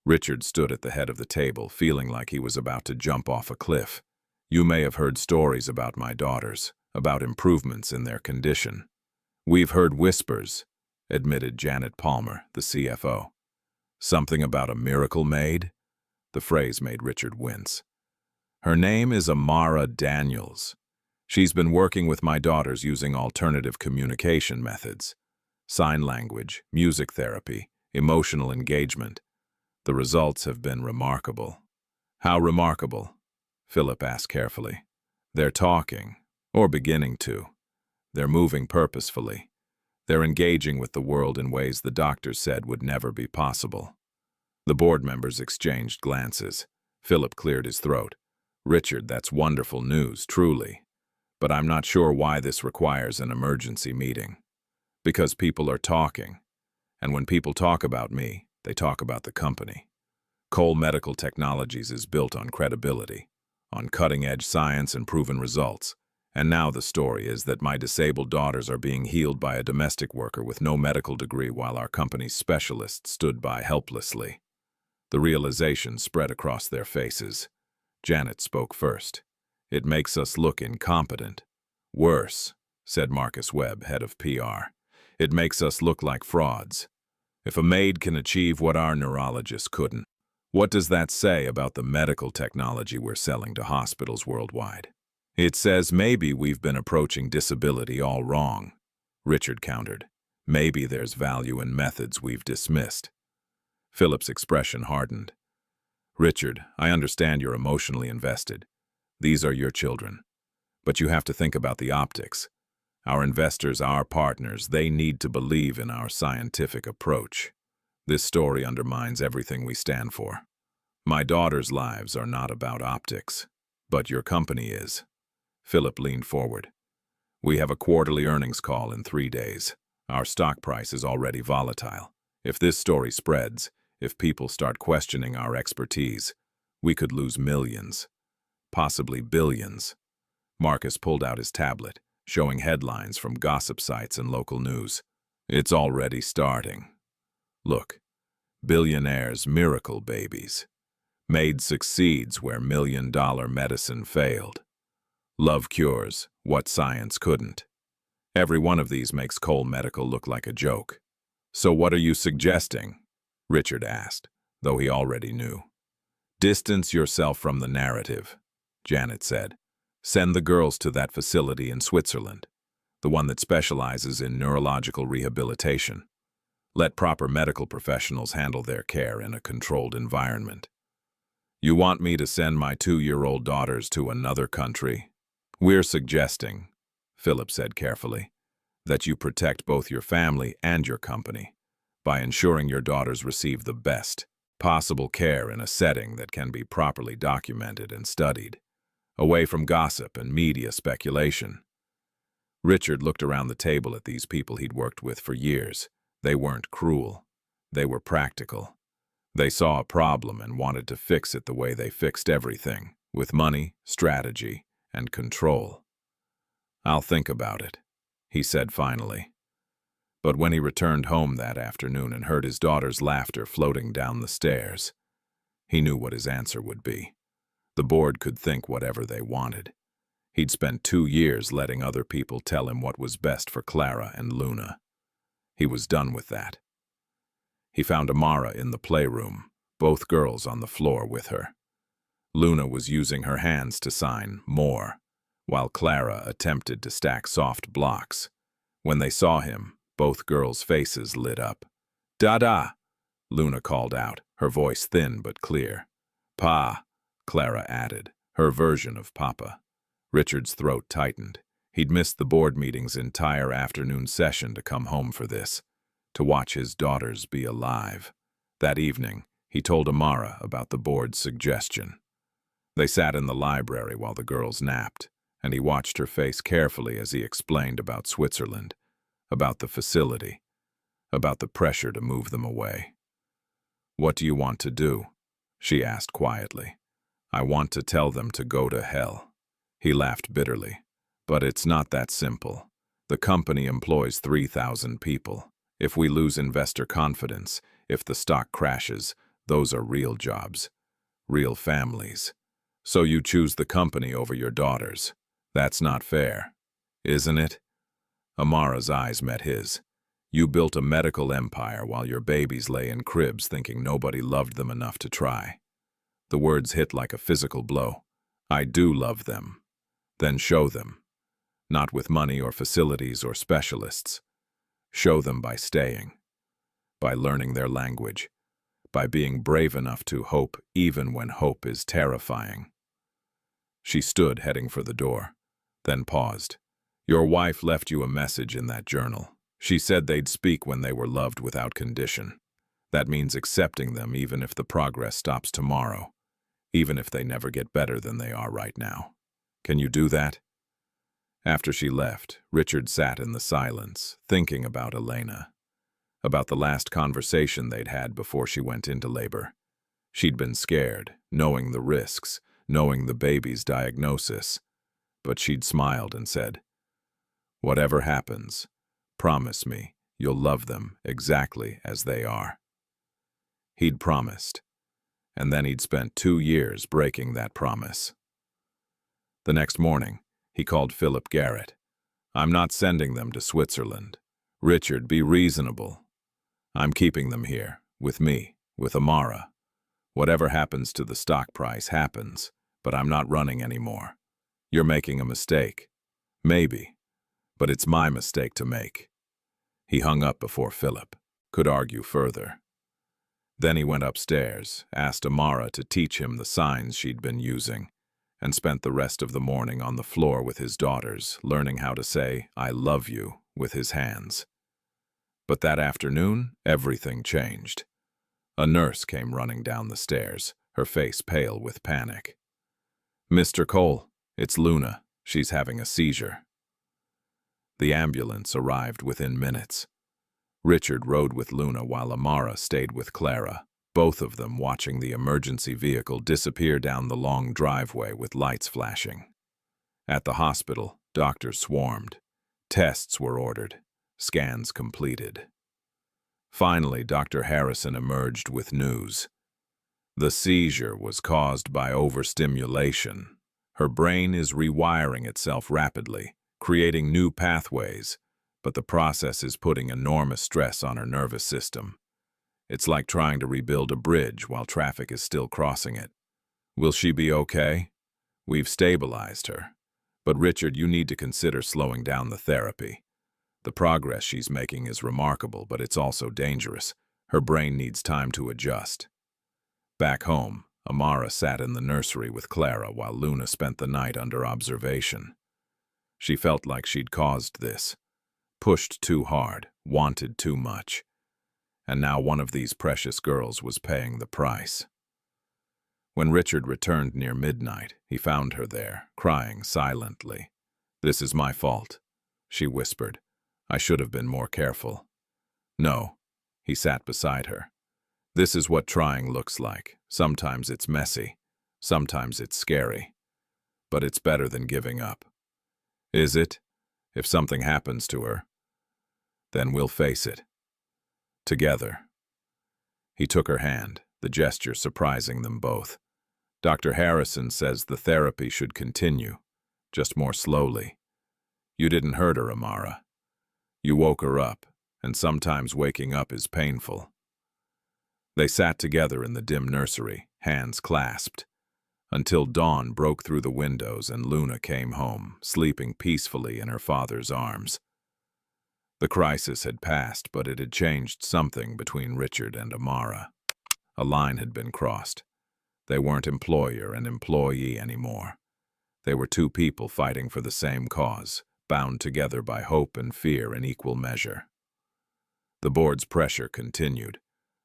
Richard stood at the head of the table, feeling like he was about to jump off a cliff. You may have heard stories about my daughters, about improvements in their condition. We've heard whispers, admitted Janet Palmer, the CFO. Something about a miracle maid? The phrase made Richard wince. Her name is Amara Daniels. She's been working with my daughters using alternative communication methods. Sign language, music therapy, emotional engagement. The results have been remarkable. How remarkable? Philip asked carefully. They're talking, or beginning to. They're moving purposefully. They're engaging with the world in ways the doctors said would never be possible. The board members exchanged glances. Philip cleared his throat. Richard, that's wonderful news, truly. But I'm not sure why this requires an emergency meeting. Because people are talking. And when people talk about me, they talk about the company. Cole Medical Technologies is built on credibility, on cutting-edge science and proven results. And now the story is that my disabled daughters are being healed by a domestic worker with no medical degree while our company's specialists stood by helplessly. The realization spread across their faces. Janet spoke first. It makes us look incompetent. Worse, said Marcus Webb, head of PR. It makes us look like frauds. If a maid can achieve what our neurologist couldn't, what does that say about the medical technology we're selling to hospitals worldwide? It says maybe we've been approaching disability all wrong, Richard countered. Maybe there's value in methods we've dismissed. Philip's expression hardened. Richard, I understand you're emotionally invested. These are your children. But you have to think about the optics. Our investors, our partners, they need to believe in our scientific approach. This story undermines everything we stand for. My daughter's lives are not about optics, but your company is. Philip leaned forward. We have a quarterly earnings call in 3 days. Our stock price is already volatile. If this story spreads, if people start questioning our expertise, we could lose millions, possibly billions. Marcus pulled out his tablet, showing headlines from gossip sites and local news. It's already starting. Look, Billionaire's miracle babies. Maid succeeds where million-dollar medicine failed. Love cures what science couldn't. Every one of these makes Cole Medical look like a joke. So what are you suggesting? Richard asked, though he already knew. Distance yourself from the narrative, Janet said. Send the girls to that facility in Switzerland, the one that specializes in neurological rehabilitation. Let proper medical professionals handle their care in a controlled environment. You want me to send my 2-year-old daughters to another country? We're suggesting, Philip said carefully, that you protect both your family and your company by ensuring your daughters receive the best possible care in a setting that can be properly documented and studied, away from gossip and media speculation. Richard looked around the table at these people he'd worked with for years. They weren't cruel. They were practical. They saw a problem and wanted to fix it the way they fixed everything, with money, strategy, and control. I'll think about it, he said finally. But when he returned home that afternoon and heard his daughter's laughter floating down the stairs, he knew what his answer would be. The board could think whatever they wanted. He'd spent 2 years letting other people tell him what was best for Clara and Luna. He was done with that. He found Amara in the playroom, both girls on the floor with her. Luna was using her hands to sign more, while Clara attempted to stack soft blocks. When they saw him, both girls' faces lit up. "Dada!" Luna called out, her voice thin but clear. "Pa," Clara added, her version of Papa. Richard's throat tightened. He'd missed the board meeting's entire afternoon session to come home for this, to watch his daughters be alive. That evening, he told Amara about the board's suggestion. They sat in the library while the girls napped, and he watched her face carefully as he explained about Switzerland, about the facility, about the pressure to move them away. "What do you want to do?" she asked quietly. "I want to tell them to go to hell." He laughed bitterly. "But it's not that simple. The company employs 3,000 people. If we lose investor confidence, if the stock crashes, those are real jobs, real families. So you choose the company over your daughters. That's not fair, isn't it?" Amara's eyes met his. "You built a medical empire while your babies lay in cribs thinking nobody loved them enough to try." The words hit like a physical blow. "I do love them. Then show them. Not with money or facilities or specialists. Show them by staying, by learning their language, by being brave enough to hope even when hope is terrifying." She stood, heading for the door, then paused. "Your wife left you a message in that journal. She said they'd speak when they were loved without condition. That means accepting them even if the progress stops tomorrow, even if they never get better than they are right now. Can you do that?" After she left, Richard sat in the silence, thinking about Elena, about the last conversation they'd had before she went into labor. She'd been scared, knowing the risks, knowing the baby's diagnosis, but she'd smiled and said, "Whatever happens, promise me you'll love them exactly as they are." He'd promised, and then he'd spent 2 years breaking that promise. The next morning, he called Philip Garrett. "I'm not sending them to Switzerland. Richard, be reasonable. I'm keeping them here, with me, with Amara. Whatever happens to the stock price happens, but I'm not running anymore. You're making a mistake. Maybe, but it's my mistake to make." He hung up before Philip could argue further. Then he went upstairs, asked Amara to teach him the signs she'd been using, and spent the rest of the morning on the floor with his daughters, learning how to say, "I love you," with his hands. But that afternoon, everything changed. A nurse came running down the stairs, her face pale with panic. "Mr. Cole, it's Luna. She's having a seizure." The ambulance arrived within minutes. Richard rode with Luna while Amara stayed with Clara, both of them watching the emergency vehicle disappear down the long driveway with lights flashing. At the hospital, doctors swarmed. Tests were ordered, scans completed. Finally, Dr. Harrison emerged with news. The seizure was caused by overstimulation. Her brain is rewiring itself rapidly, creating new pathways, but the process is putting enormous stress on her nervous system. It's like trying to rebuild a bridge while traffic is still crossing it. Will she be okay? We've stabilized her. But Richard, you need to consider slowing down the therapy. The progress she's making is remarkable, but it's also dangerous. Her brain needs time to adjust. Back home, Amara sat in the nursery with Clara while Luna spent the night under observation. She felt like she'd caused this, pushed too hard, wanted too much. And now one of these precious girls was paying the price. When Richard returned near midnight, he found her there, crying silently. "This is my fault," she whispered. "I should have been more careful." "No," he sat beside her. "This is what trying looks like. Sometimes it's messy, sometimes it's scary. But it's better than giving up." "Is it? If something happens to her, then we'll face it. Together." He took her hand, the gesture surprising them both. "Dr. Harrison says the therapy should continue, just more slowly. You didn't hurt her, Amara. You woke her up, and sometimes waking up is painful." They sat together in the dim nursery, hands clasped, until dawn broke through the windows and Luna came home, sleeping peacefully in her father's arms. The crisis had passed, but it had changed something between Richard and Amara. A line had been crossed. They weren't employer and employee anymore. They were two people fighting for the same cause, bound together by hope and fear in equal measure. The board's pressure continued,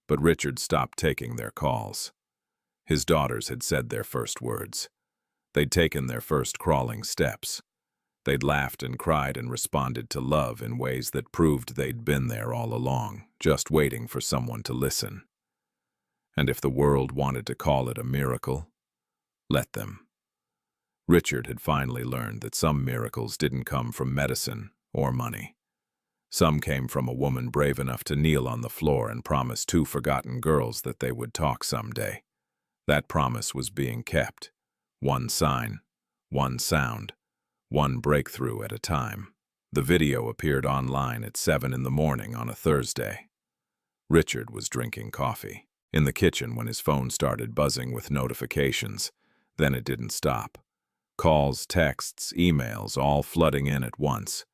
but Richard stopped taking their calls. His daughters had said their first words. They'd taken their first crawling steps. They'd laughed and cried and responded to love in ways that proved they'd been there all along, just waiting for someone to listen. And if the world wanted to call it a miracle, let them. Richard had finally learned that some miracles didn't come from medicine or money. Some came from a woman brave enough to kneel on the floor and promise two forgotten girls that they would talk someday. That promise was being kept. One sign, one sound, one breakthrough at a time. The video appeared online at 7 in the morning on a Thursday. Richard was drinking coffee in the kitchen when his phone started buzzing with notifications. Then it didn't stop. Calls, texts, emails, all flooding in at once.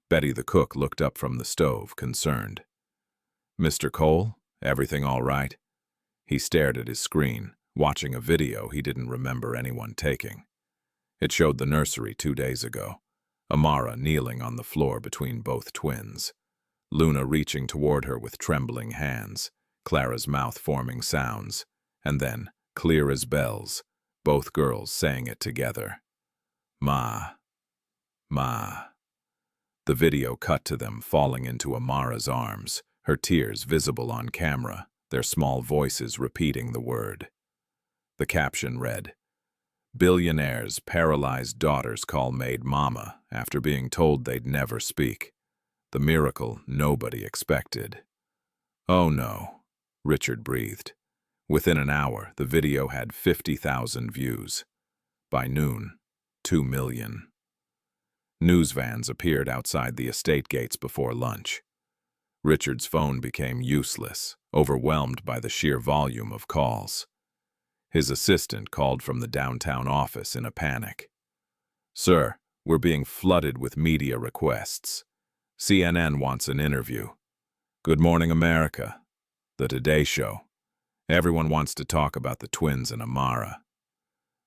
Betty the cook looked up from the stove, concerned. "Mr. Cole, everything all right?" He stared at his screen, watching a video he didn't remember anyone taking. It showed the nursery 2 days ago, Amara kneeling on the floor between both twins, Luna reaching toward her with trembling hands, Clara's mouth forming sounds, and then, clear as bells, both girls saying it together. "Ma, Ma." The video cut to them falling into Amara's arms, her tears visible on camera, their small voices repeating the word. The caption read, "Billionaire's paralyzed daughters call Maid Mama after being told they'd never speak. The miracle nobody expected." "Oh no," Richard breathed. Within an hour, the video had 50,000 views. By noon, 2 million. News vans appeared outside the estate gates before lunch. Richard's phone became useless, overwhelmed by the sheer volume of calls. His assistant called from the downtown office in a panic. "Sir, we're being flooded with media requests. CNN wants an interview. Good Morning America. The Today Show. Everyone wants to talk about the twins and Amara."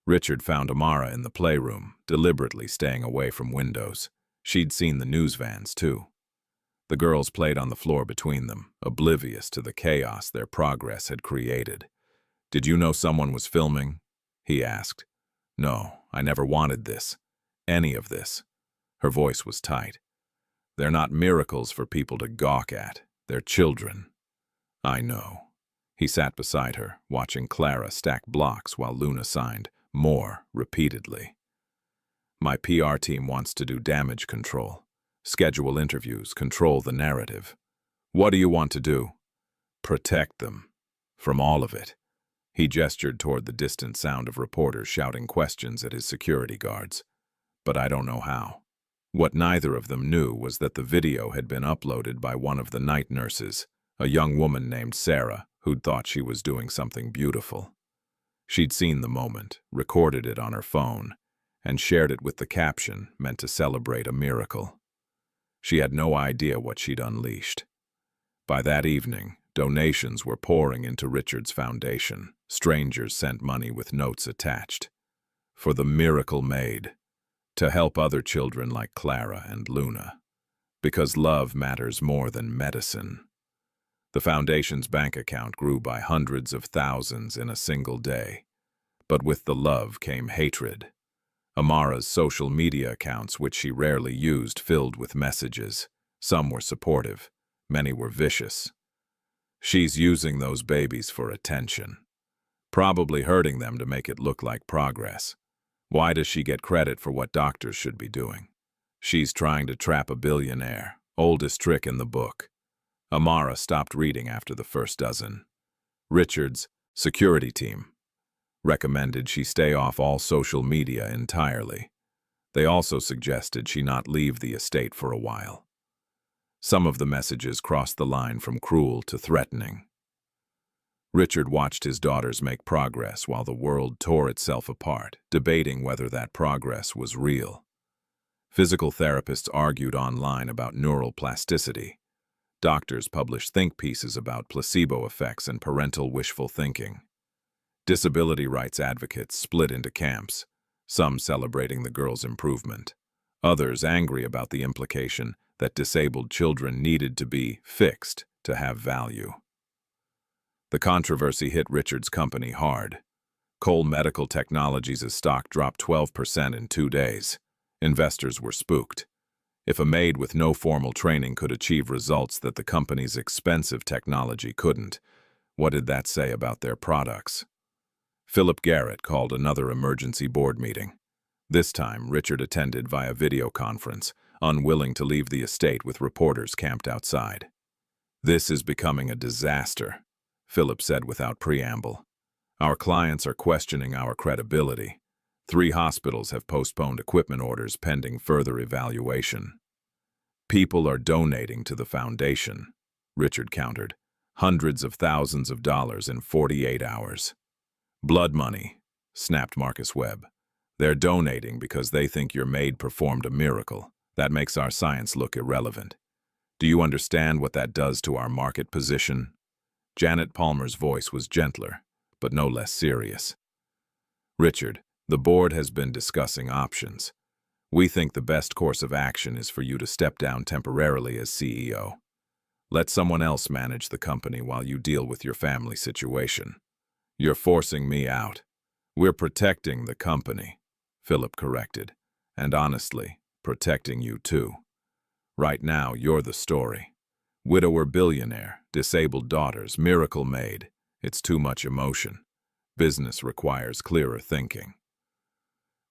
Richard found Amara in the playroom, deliberately staying away from windows. She'd seen the news vans, too. The girls played on the floor between them, oblivious to the chaos their progress had created. "Did you know someone was filming?" he asked. "No, I never wanted this. Any of this." Her voice was tight. "They're not miracles for people to gawk at. They're children." "I know." He sat beside her, watching Clara stack blocks while Luna signed "more" repeatedly. "My PR team wants to do damage control. Schedule interviews, control the narrative. What do you want to do?" "Protect them. From all of it." He gestured toward the distant sound of reporters shouting questions at his security guards. "But I don't know how." What neither of them knew was that the video had been uploaded by one of the night nurses, a young woman named Sarah, who'd thought she was doing something beautiful. She'd seen the moment, recorded it on her phone, and shared it with the caption meant to celebrate a miracle. She had no idea what she'd unleashed. By that evening, donations were pouring into Richard's foundation. Strangers sent money with notes attached. For the miracle Maid, to help other children like Clara and Luna. Because love matters more than medicine. The foundation's bank account grew by hundreds of thousands in a single day. But with the love came hatred. Amara's social media accounts, which she rarely used, filled with messages. Some were supportive, many were vicious. "She's using those babies for attention. Probably hurting them to make it look like progress. Why does she get credit for what doctors should be doing? She's trying to trap a billionaire, oldest trick in the book." Amara stopped reading after the first dozen. Richard's security team recommended she stay off all social media entirely. They also suggested she not leave the estate for a while. Some of the messages crossed the line from cruel to threatening. Richard watched his daughters make progress while the world tore itself apart, debating whether that progress was real. Physical therapists argued online about neural plasticity. Doctors published think pieces about placebo effects and parental wishful thinking. Disability rights advocates split into camps, some celebrating the girl's improvement, others angry about the implication that disabled children needed to be fixed to have value. The controversy hit Richard's company hard. Cole Medical Technologies' stock dropped 12% in 2 days. Investors were spooked. If a maid with no formal training could achieve results that the company's expensive technology couldn't, what did that say about their products? Philip Garrett called another emergency board meeting. This time, Richard attended via video conference, unwilling to leave the estate with reporters camped outside. "This is becoming a disaster," Philip said without preamble. "Our clients are questioning our credibility. 3 hospitals have postponed equipment orders pending further evaluation." "People are donating to the foundation," Richard countered. "Hundreds of thousands of dollars in 48 hours. "Blood money," snapped Marcus Webb. "They're donating because they think your maid performed a miracle. That makes our science look irrelevant. Do you understand what that does to our market position?" Janet Palmer's voice was gentler, but no less serious. "Richard, the board has been discussing options. We think the best course of action is for you to step down temporarily as CEO. Let someone else manage the company while you deal with your family situation." "You're forcing me out." "We're protecting the company," Philip corrected, "and honestly, protecting you too. Right now, you're the story. Widower billionaire, disabled daughters, miracle maid. It's too much emotion. Business requires clearer thinking."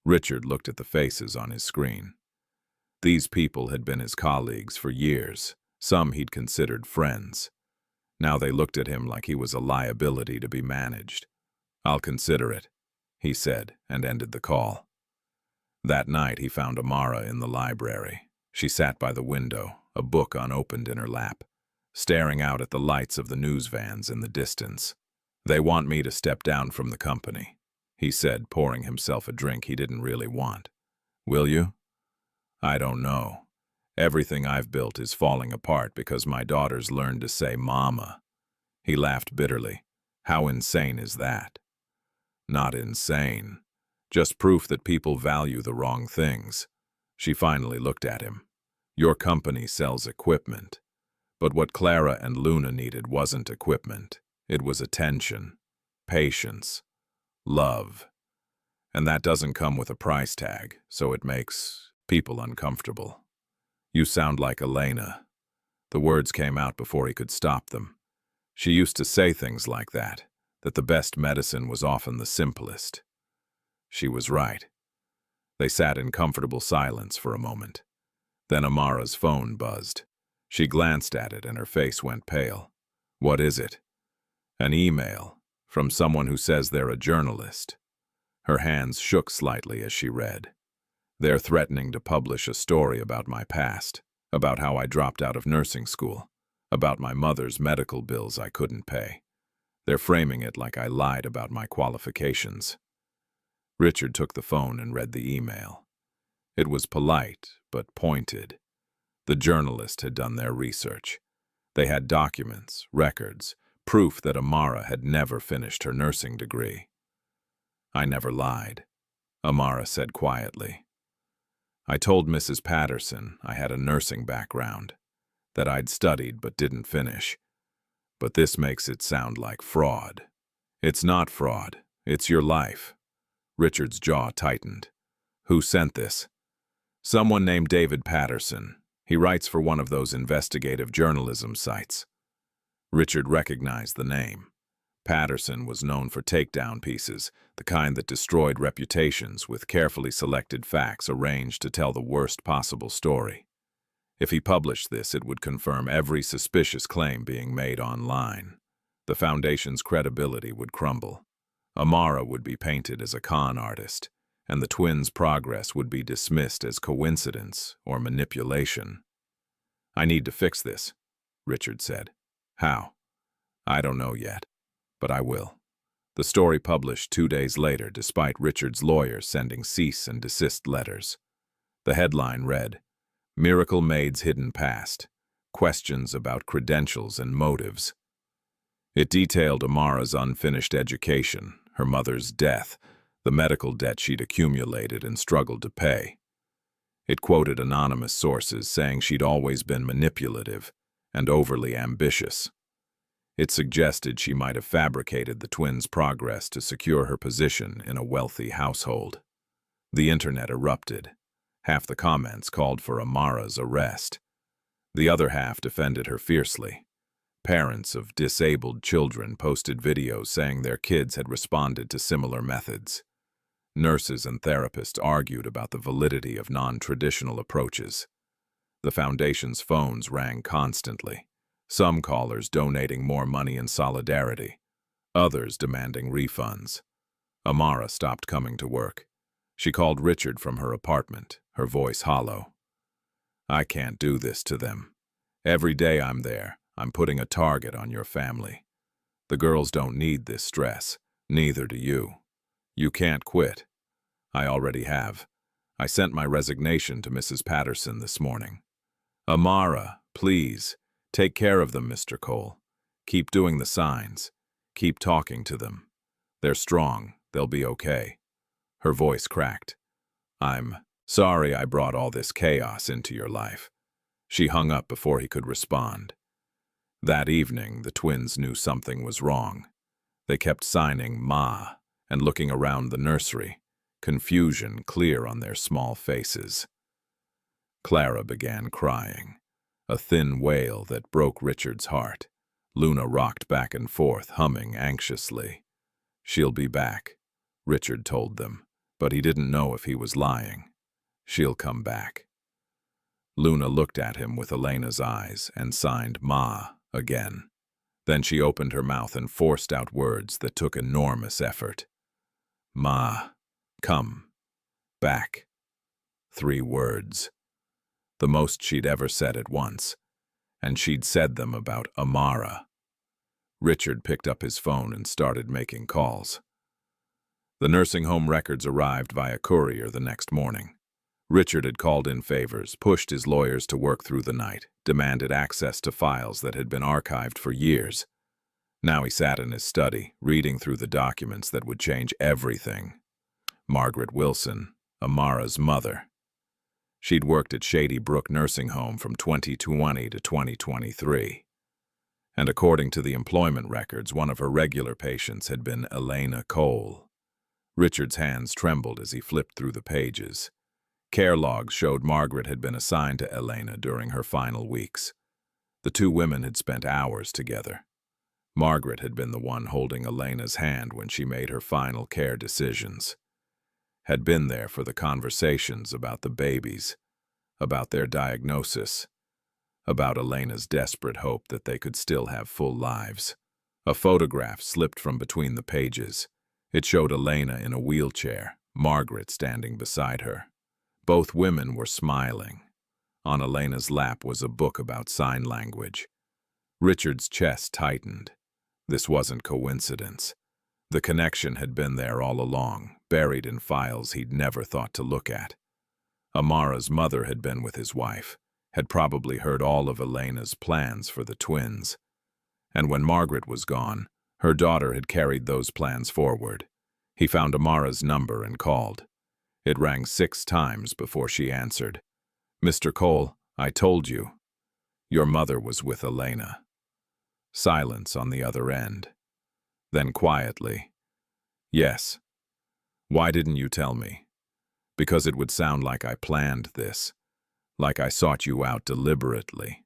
Richard looked at the faces on his screen. These people had been his colleagues for years. Some he'd considered friends. Now they looked at him like he was a liability to be managed. "I'll consider it," he said, and ended the call. That night he found Amara in the library. She sat by the window, a book unopened in her lap, staring out at the lights of the news vans in the distance. "They want me to step down from the company," he said, pouring himself a drink he didn't really want. "Will you?" "I don't know. Everything I've built is falling apart because my daughters learned to say mama." He laughed bitterly. "How insane is that?" "Not insane. Just proof that people value the wrong things." She finally looked at him. "Your company sells equipment. But what Clara and Luna needed wasn't equipment. It was attention, patience, love. And that doesn't come with a price tag, so it makes people uncomfortable. "You sound like Elena." The words came out before he could stop them. She used to say things like that the best medicine was often the simplest. She was right. They sat in comfortable silence for a moment. Then Amara's phone buzzed. She glanced at it and her face went pale. "What is it?" "An email from someone who says they're a journalist." Her hands shook slightly as she read. "They're threatening to publish a story about my past, about how I dropped out of nursing school, about my mother's medical bills I couldn't pay. They're framing it like I lied about my qualifications." Richard took the phone and read the email. It was polite, but pointed. The journalist had done their research. They had documents, records, proof that Amara had never finished her nursing degree. "I never lied," Amara said quietly. "I told Mrs. Patterson I had a nursing background, that I'd studied but didn't finish. But this makes it sound like fraud." "It's not fraud. It's your life." Richard's jaw tightened. "Who sent this?" "Someone named David Patterson. He writes for one of those investigative journalism sites." Richard recognized the name. Patterson was known for takedown pieces, the kind that destroyed reputations with carefully selected facts arranged to tell the worst possible story. If he published this, it would confirm every suspicious claim being made online. The Foundation's credibility would crumble. Amara would be painted as a con artist, and the twins' progress would be dismissed as coincidence or manipulation. "I need to fix this," Richard said. "How?" "I don't know yet, but I will." The story published 2 days later, despite Richard's lawyers sending cease and desist letters. The headline read, "Miracle Maid's Hidden Past, Questions about Credentials and Motives." It detailed Amara's unfinished education, her mother's death, the medical debt she'd accumulated and struggled to pay. It quoted anonymous sources saying she'd always been manipulative and overly ambitious. It suggested she might have fabricated the twins' progress to secure her position in a wealthy household. The internet erupted. Half the comments called for Amara's arrest. The other half defended her fiercely. Parents of disabled children posted videos saying their kids had responded to similar methods. Nurses and therapists argued about the validity of non-traditional approaches. The Foundation's phones rang constantly, some callers donating more money in solidarity, others demanding refunds. Amara stopped coming to work. She called Richard from her apartment, her voice hollow. "I can't do this to them. Every day I'm there, I'm putting a target on your family. The girls don't need this stress, neither do you. You can't quit." "I already have. I sent my resignation to Mrs. Patterson this morning." "Amara, please, take care of them, Mr. Cole. Keep doing the signs. Keep talking to them. They're strong. They'll be okay." Her voice cracked. "I'm sorry I brought all this chaos into your life." She hung up before he could respond. That evening, the twins knew something was wrong. They kept signing Ma and looking around the nursery, confusion clear on their small faces. Clara began crying, a thin wail that broke Richard's heart. Luna rocked back and forth, humming anxiously. "She'll be back," Richard told them, but he didn't know if he was lying. "She'll come back." Luna looked at him with Elena's eyes and signed Ma again. Then she opened her mouth and forced out words that took enormous effort. "Ma, come, back." 3 words. The most she'd ever said at once, and she'd said them about Amara. Richard picked up his phone and started making calls. The nursing home records arrived via courier the next morning. Richard had called in favors, pushed his lawyers to work through the night, demanded access to files that had been archived for years. Now he sat in his study, reading through the documents that would change everything. Margaret Wilson, Amara's mother. She'd worked at Shady Brook Nursing Home from 2020 to 2023. And according to the employment records, one of her regular patients had been Elena Cole. Richard's hands trembled as he flipped through the pages. Care logs showed Margaret had been assigned to Elena during her final weeks. The two women had spent hours together. Margaret had been the one holding Elena's hand when she made her final care decisions. Had been there for the conversations about the babies, about their diagnosis, about Elena's desperate hope that they could still have full lives. A photograph slipped from between the pages. It showed Elena in a wheelchair, Margaret standing beside her. Both women were smiling. On Elena's lap was a book about sign language. Richard's chest tightened. This wasn't coincidence. The connection had been there all along, buried in files he'd never thought to look at. Amara's mother had been with his wife, had probably heard all of Elena's plans for the twins. And when Margaret was gone, her daughter had carried those plans forward. He found Amara's number and called. It rang 6 times before she answered. "Mr. Cole, I told you. Your mother was with Elena." Silence on the other end. Then quietly, "Yes. Why didn't you tell me?" "Because it would sound like I planned this, like I sought you out deliberately."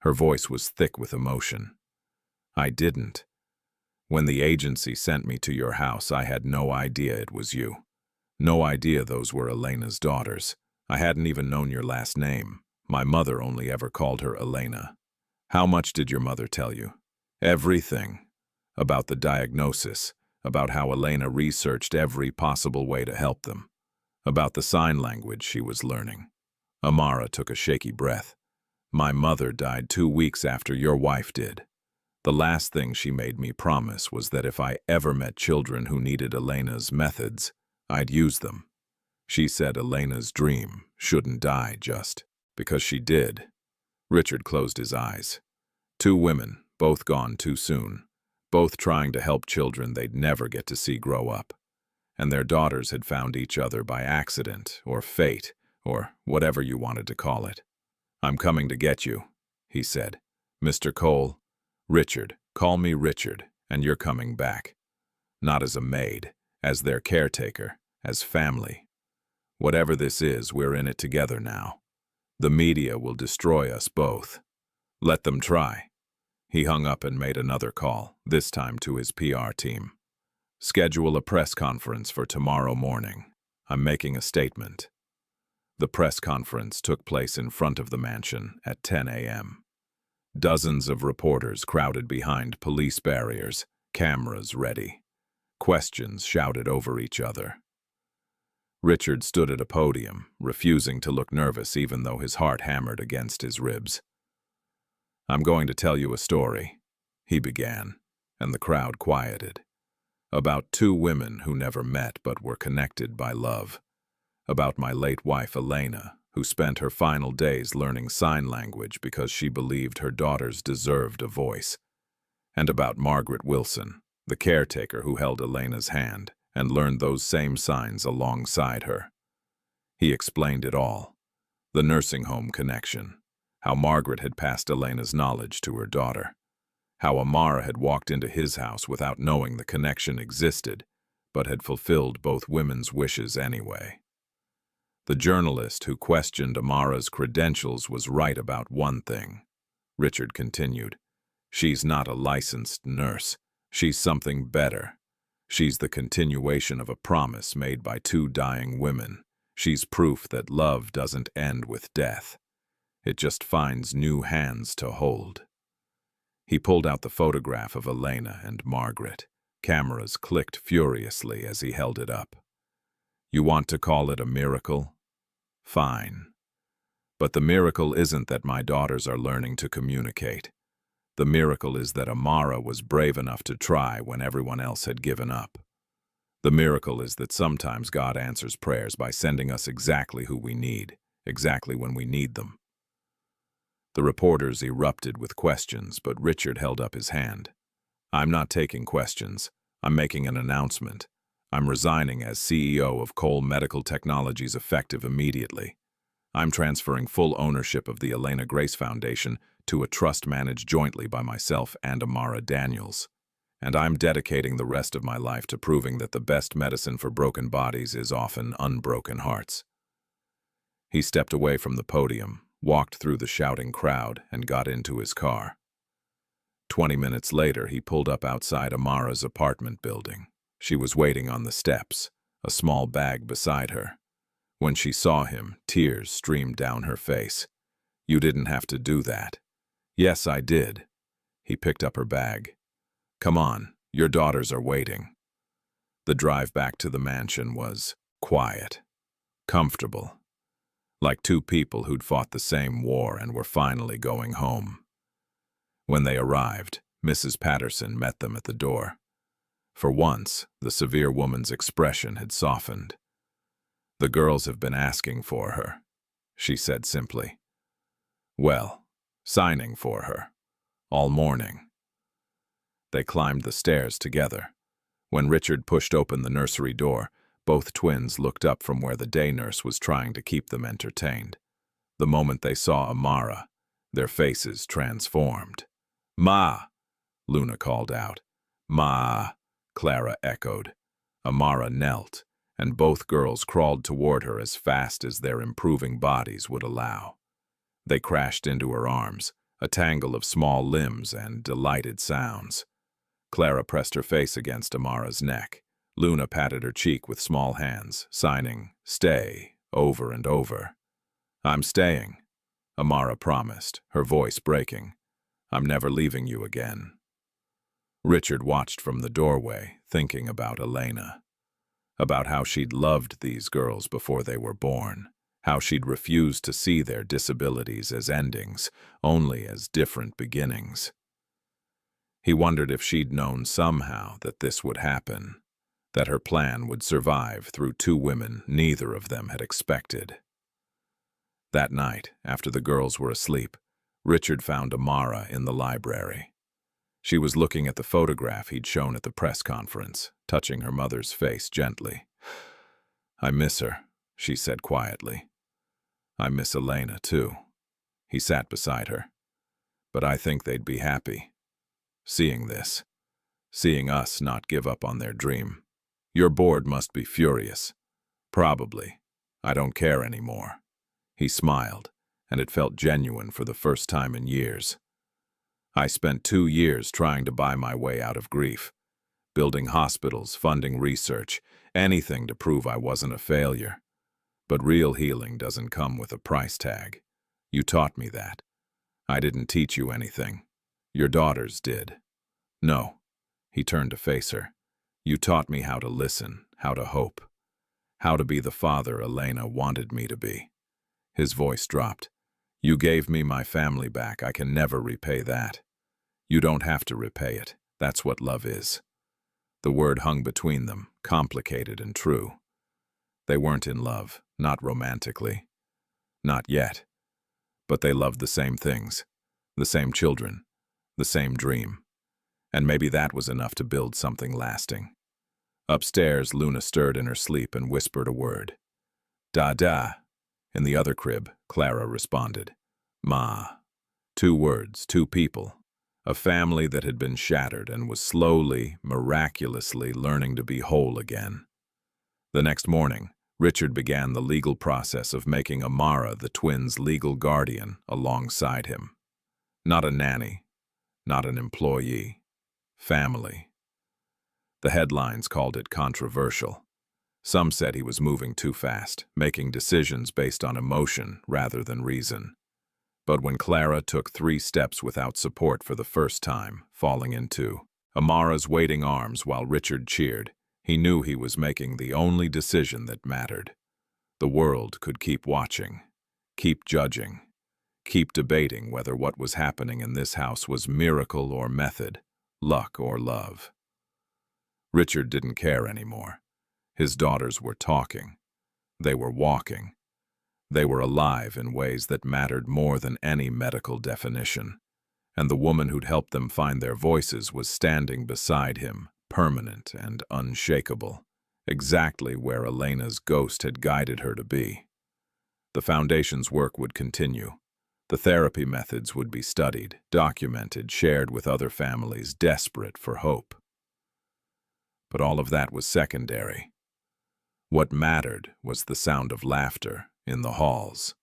Her voice was thick with emotion. "I didn't. When the agency sent me to your house, I had no idea it was you. No idea those were Elena's daughters. I hadn't even known your last name. My mother only ever called her Elena." "How much did your mother tell you?" "Everything. About the diagnosis, about how Elena researched every possible way to help them, about the sign language she was learning." Amara took a shaky breath. "My mother died 2 weeks after your wife did. The last thing she made me promise was that if I ever met children who needed Elena's methods, I'd use them. She said Elena's dream shouldn't die just because she did." Richard closed his eyes. 2 women, both gone too soon, both trying to help children they'd never get to see grow up. And their daughters had found each other by accident, or fate, or whatever you wanted to call it. "I'm coming to get you," he said. "Mr. Cole, Richard, call me Richard, and you're coming back. Not as a maid, as their caretaker, as family. Whatever this is, we're in it together now. The media will destroy us both. Let them try." He hung up and made another call, this time to his PR team. "Schedule a press conference for tomorrow morning. I'm making a statement." The press conference took place in front of the mansion at 10 a.m. Dozens of reporters crowded behind police barriers, cameras ready. Questions shouted over each other. Richard stood at a podium, refusing to look nervous even though his heart hammered against his ribs. "I'm going to tell you a story," he began, and the crowd quieted. "About 2 women who never met but were connected by love. About my late wife Elena, who spent her final days learning sign language because she believed her daughters deserved a voice. And about Margaret Wilson, the caretaker who held Elena's hand and learned those same signs alongside her." He explained it all. The nursing home connection. How Margaret had passed Elena's knowledge to her daughter. How Amara had walked into his house without knowing the connection existed, but had fulfilled both women's wishes anyway. The journalist who questioned Amara's credentials was right about one thing. Richard continued. "She's not a licensed nurse. She's something better. She's the continuation of a promise made by 2 dying women. She's proof that love doesn't end with death. It just finds new hands to hold." He pulled out the photograph of Elena and Margaret. Cameras clicked furiously as he held it up. "You want to call it a miracle? Fine. But the miracle isn't that my daughters are learning to communicate. The miracle is that Amara was brave enough to try when everyone else had given up. The miracle is that sometimes God answers prayers by sending us exactly who we need, exactly when we need them." The reporters erupted with questions, but Richard held up his hand. "I'm not taking questions. I'm making an announcement. I'm resigning as CEO of Cole Medical Technologies effective immediately. I'm transferring full ownership of the Elena Grace Foundation to a trust managed jointly by myself and Amara Daniels. And I'm dedicating the rest of my life to proving that the best medicine for broken bodies is often unbroken hearts. He stepped away from the podium, walked through the shouting crowd, and got into his car. 20 minutes later, he pulled up outside Amara's apartment building. She was waiting on the steps, a small bag beside her. When she saw him, tears streamed down her face. "You didn't have to do that." "Yes, I did." He picked up her bag. "Come on, your daughters are waiting." The drive back to the mansion was quiet, comfortable, like two people who'd fought the same war and were finally going home. When they arrived, Mrs. Patterson met them at the door. For once, the severe woman's expression had softened. "The girls have been asking for her," she said simply. "Well, signing for her. All morning." They climbed the stairs together. When Richard pushed open the nursery door, both twins looked up from where the day nurse was trying to keep them entertained. The moment they saw Amara, their faces transformed. "Ma!" Luna called out. "Ma!" Clara echoed. Amara knelt, and both girls crawled toward her as fast as their improving bodies would allow. They crashed into her arms, a tangle of small limbs and delighted sounds. Clara pressed her face against Amara's neck. Luna patted her cheek with small hands, signing, "Stay," over and over. "I'm staying," Amara promised, her voice breaking. "I'm never leaving you again." Richard watched from the doorway, thinking about Elena. About how she'd loved these girls before they were born, how she'd refused to see their disabilities as endings, only as different beginnings. He wondered if she'd known somehow that this would happen, that her plan would survive through two women neither of them had expected. That night, after the girls were asleep, Richard found Amara in the library. She was looking at the photograph he'd shown at the press conference, touching her mother's face gently. "I miss her," she said quietly. "I miss Elena, too." He sat beside her. "But I think they'd be happy. Seeing this. Seeing us not give up on their dream. Your board must be furious." "Probably. I don't care anymore." He smiled, and it felt genuine for the first time in years. "I spent 2 years trying to buy my way out of grief. Building hospitals, funding research, anything to prove I wasn't a failure. But real healing doesn't come with a price tag. You taught me that. I didn't teach you anything. Your daughters did." "No." He turned to face her. "You taught me how to listen, how to hope. How to be the father Elena wanted me to be." His voice dropped. "You gave me my family back. I can never repay that." "You don't have to repay it. That's what love is." The word hung between them, complicated and true. They weren't in love, not romantically. Not yet. But they loved the same things, the same children, the same dream. And maybe that was enough to build something lasting. Upstairs, Luna stirred in her sleep and whispered a word. "Da-da." In the other crib, Clara responded. "Ma." 2 words, 2 people. A family that had been shattered and was slowly, miraculously learning to be whole again. The next morning, Richard began the legal process of making Amara the twins' legal guardian alongside him. Not a nanny, not an employee. Family. The headlines called it controversial. Some said he was moving too fast, making decisions based on emotion rather than reason. But when Clara took 3 steps without support for the first time, falling into Amara's waiting arms while Richard cheered, he knew he was making the only decision that mattered. The world could keep watching, keep judging, keep debating whether what was happening in this house was miracle or method, luck or love. Richard didn't care anymore. His daughters were talking. They were walking. They were alive in ways that mattered more than any medical definition. And the woman who'd helped them find their voices was standing beside him, permanent and unshakable, exactly where Elena's ghost had guided her to be. The foundation's work would continue. The therapy methods would be studied, documented, shared with other families desperate for hope. But all of that was secondary. What mattered was the sound of laughter in the halls,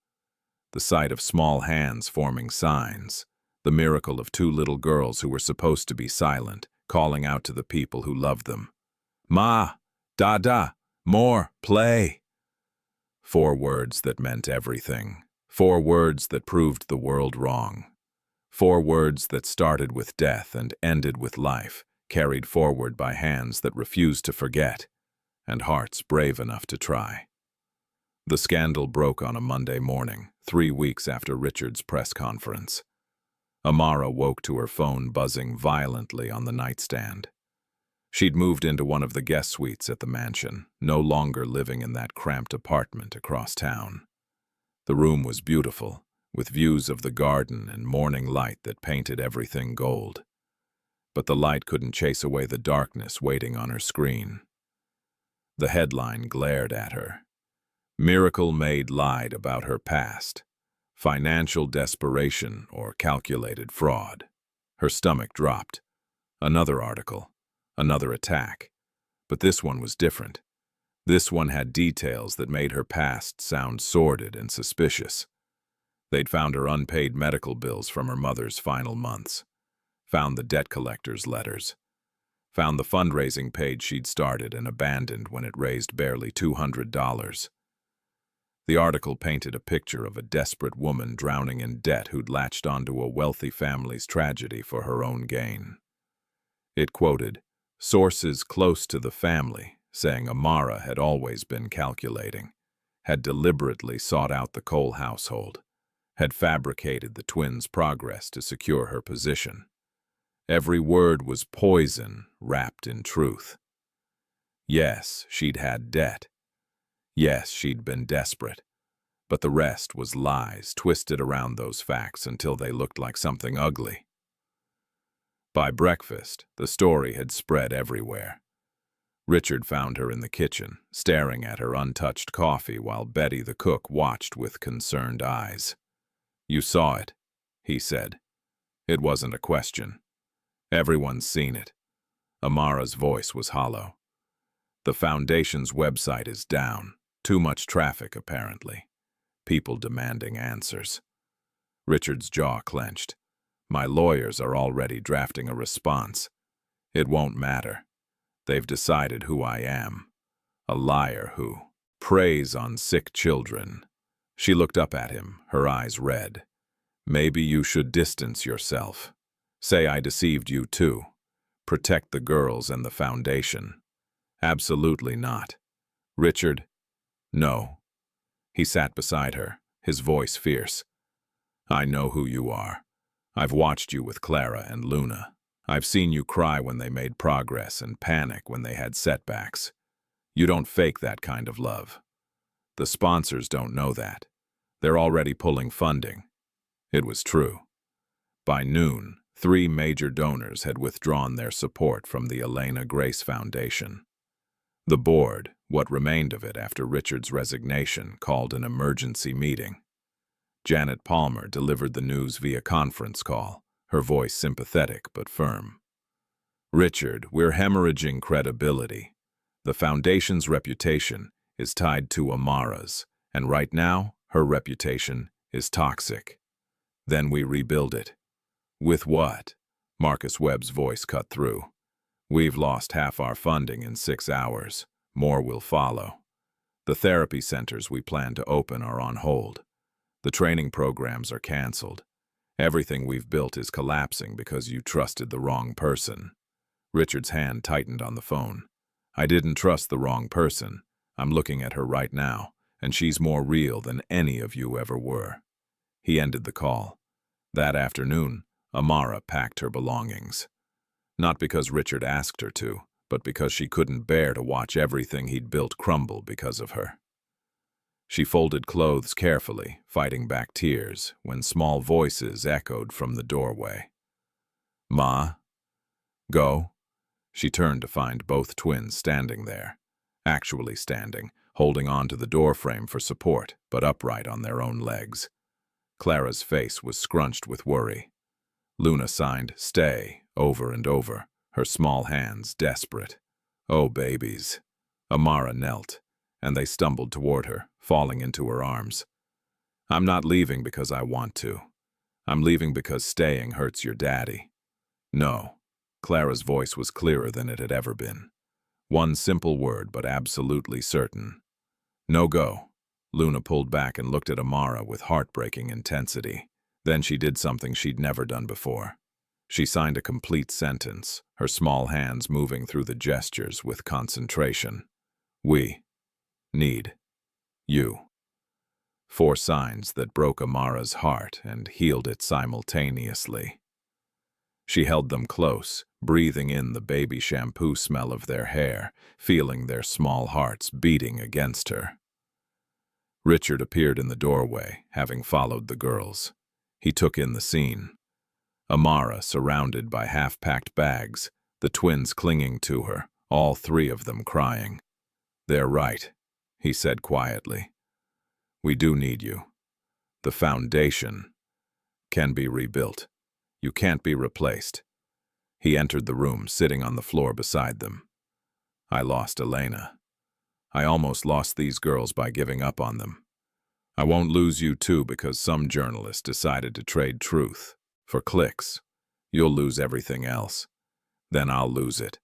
the sight of small hands forming signs, the miracle of two little girls who were supposed to be silent, calling out to the people who loved them. "Ma! Dada! More! Play!" 4 words that meant everything. 4 words that proved the world wrong. 4 words that started with death and ended with life, carried forward by hands that refused to forget, and hearts brave enough to try. The scandal broke on a Monday morning, 3 weeks after Richard's press conference. Amara woke to her phone buzzing violently on the nightstand. She'd moved into one of the guest suites at the mansion, no longer living in that cramped apartment across town. The room was beautiful, with views of the garden and morning light that painted everything gold. But the light couldn't chase away the darkness waiting on her screen. The headline glared at her. Miracle Maid lied about her past. Financial desperation or calculated fraud. Her stomach dropped. Another article. Another attack. But this one was different. This one had details that made her past sound sordid and suspicious. They'd found her unpaid medical bills from her mother's final months. Found the debt collector's letters. Found the fundraising page she'd started and abandoned when it raised barely $200. The article painted a picture of a desperate woman drowning in debt who'd latched onto a wealthy family's tragedy for her own gain. It quoted sources close to the family, saying Amara had always been calculating, had deliberately sought out the Cole household, had fabricated the twins' progress to secure her position. Every word was poison wrapped in truth. Yes, she'd had debt. Yes, she'd been desperate. But the rest was lies twisted around those facts until they looked like something ugly. By breakfast, the story had spread everywhere. Richard found her in the kitchen, staring at her untouched coffee while Betty the cook watched with concerned eyes. "You saw it," he said. It wasn't a question. Everyone's seen it. Amara's voice was hollow. "The foundation's website is down. Too much traffic, apparently. People demanding answers." Richard's jaw clenched. "My lawyers are already drafting a response. It won't matter. They've decided who I am. A liar who preys on sick children." She looked up at him, her eyes red. "Maybe you should distance yourself. Say I deceived you too. Protect the girls and the foundation." "Absolutely not." "Richard?" "No." He sat beside her, his voice fierce. "I know who you are. I've watched you with Clara and Luna. I've seen you cry when they made progress and panic when they had setbacks. You don't fake that kind of love. The sponsors don't know that. They're already pulling funding." It was true. By noon, 3 major donors had withdrawn their support from the Elena Grace Foundation. The board, what remained of it after Richard's resignation, called an emergency meeting. Janet Palmer delivered the news via conference call, her voice sympathetic but firm. "Richard, we're hemorrhaging credibility. The foundation's reputation is tied to Amara's, and right now, her reputation is toxic. Then we rebuild it." "With what?" Marcus Webb's voice cut through. "We've lost half our funding in 6 hours. More will follow. The therapy centers we plan to open are on hold. The training programs are canceled. Everything we've built is collapsing because you trusted the wrong person." Richard's hand tightened on the phone. "I didn't trust the wrong person. I'm looking at her right now, and she's more real than any of you ever were." He ended the call. That afternoon, Amara packed her belongings. Not because Richard asked her to, but because she couldn't bear to watch everything he'd built crumble because of her. She folded clothes carefully, fighting back tears, when small voices echoed from the doorway. "Ma? Go?" She turned to find both twins standing there. Actually standing, holding on to the doorframe for support, but upright on their own legs. Clara's face was scrunched with worry. Luna signed, "Stay," over and over, her small hands desperate. "Oh, babies." Amara knelt, and they stumbled toward her, falling into her arms. "I'm not leaving because I want to. I'm leaving because staying hurts your daddy." "No." Clara's voice was clearer than it had ever been. One simple word, but absolutely certain. "No go." Luna pulled back and looked at Amara with heartbreaking intensity. Then she did something she'd never done before. She signed a complete sentence, her small hands moving through the gestures with concentration. "We need you." 4 signs that broke Amara's heart and healed it simultaneously. She held them close, breathing in the baby shampoo smell of their hair, feeling their small hearts beating against her. Richard appeared in the doorway, having followed the girls. He took in the scene. Amara surrounded by half-packed bags, the twins clinging to her, all 3 of them crying. "They're right," he said quietly. "We do need you. The foundation can be rebuilt. You can't be replaced." He entered the room, sitting on the floor beside them. "I lost Elena. I almost lost these girls by giving up on them. I won't lose you too because some journalist decided to trade truth for clicks. You'll lose everything else. Then I'll lose it.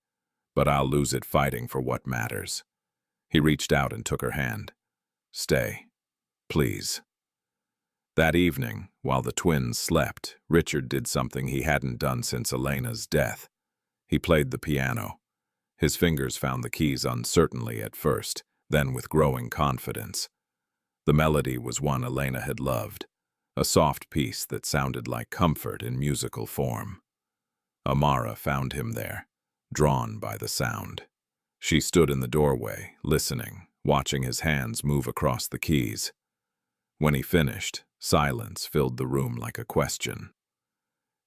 But I'll lose it fighting for what matters." He reached out and took her hand. "Stay, please." That evening, while the twins slept, Richard did something he hadn't done since Elena's death. He played the piano. His fingers found the keys uncertainly at first, then with growing confidence. The melody was one Elena had loved, a soft piece that sounded like comfort in musical form. Amara found him there, drawn by the sound. She stood in the doorway, listening, watching his hands move across the keys. When he finished, silence filled the room like a question.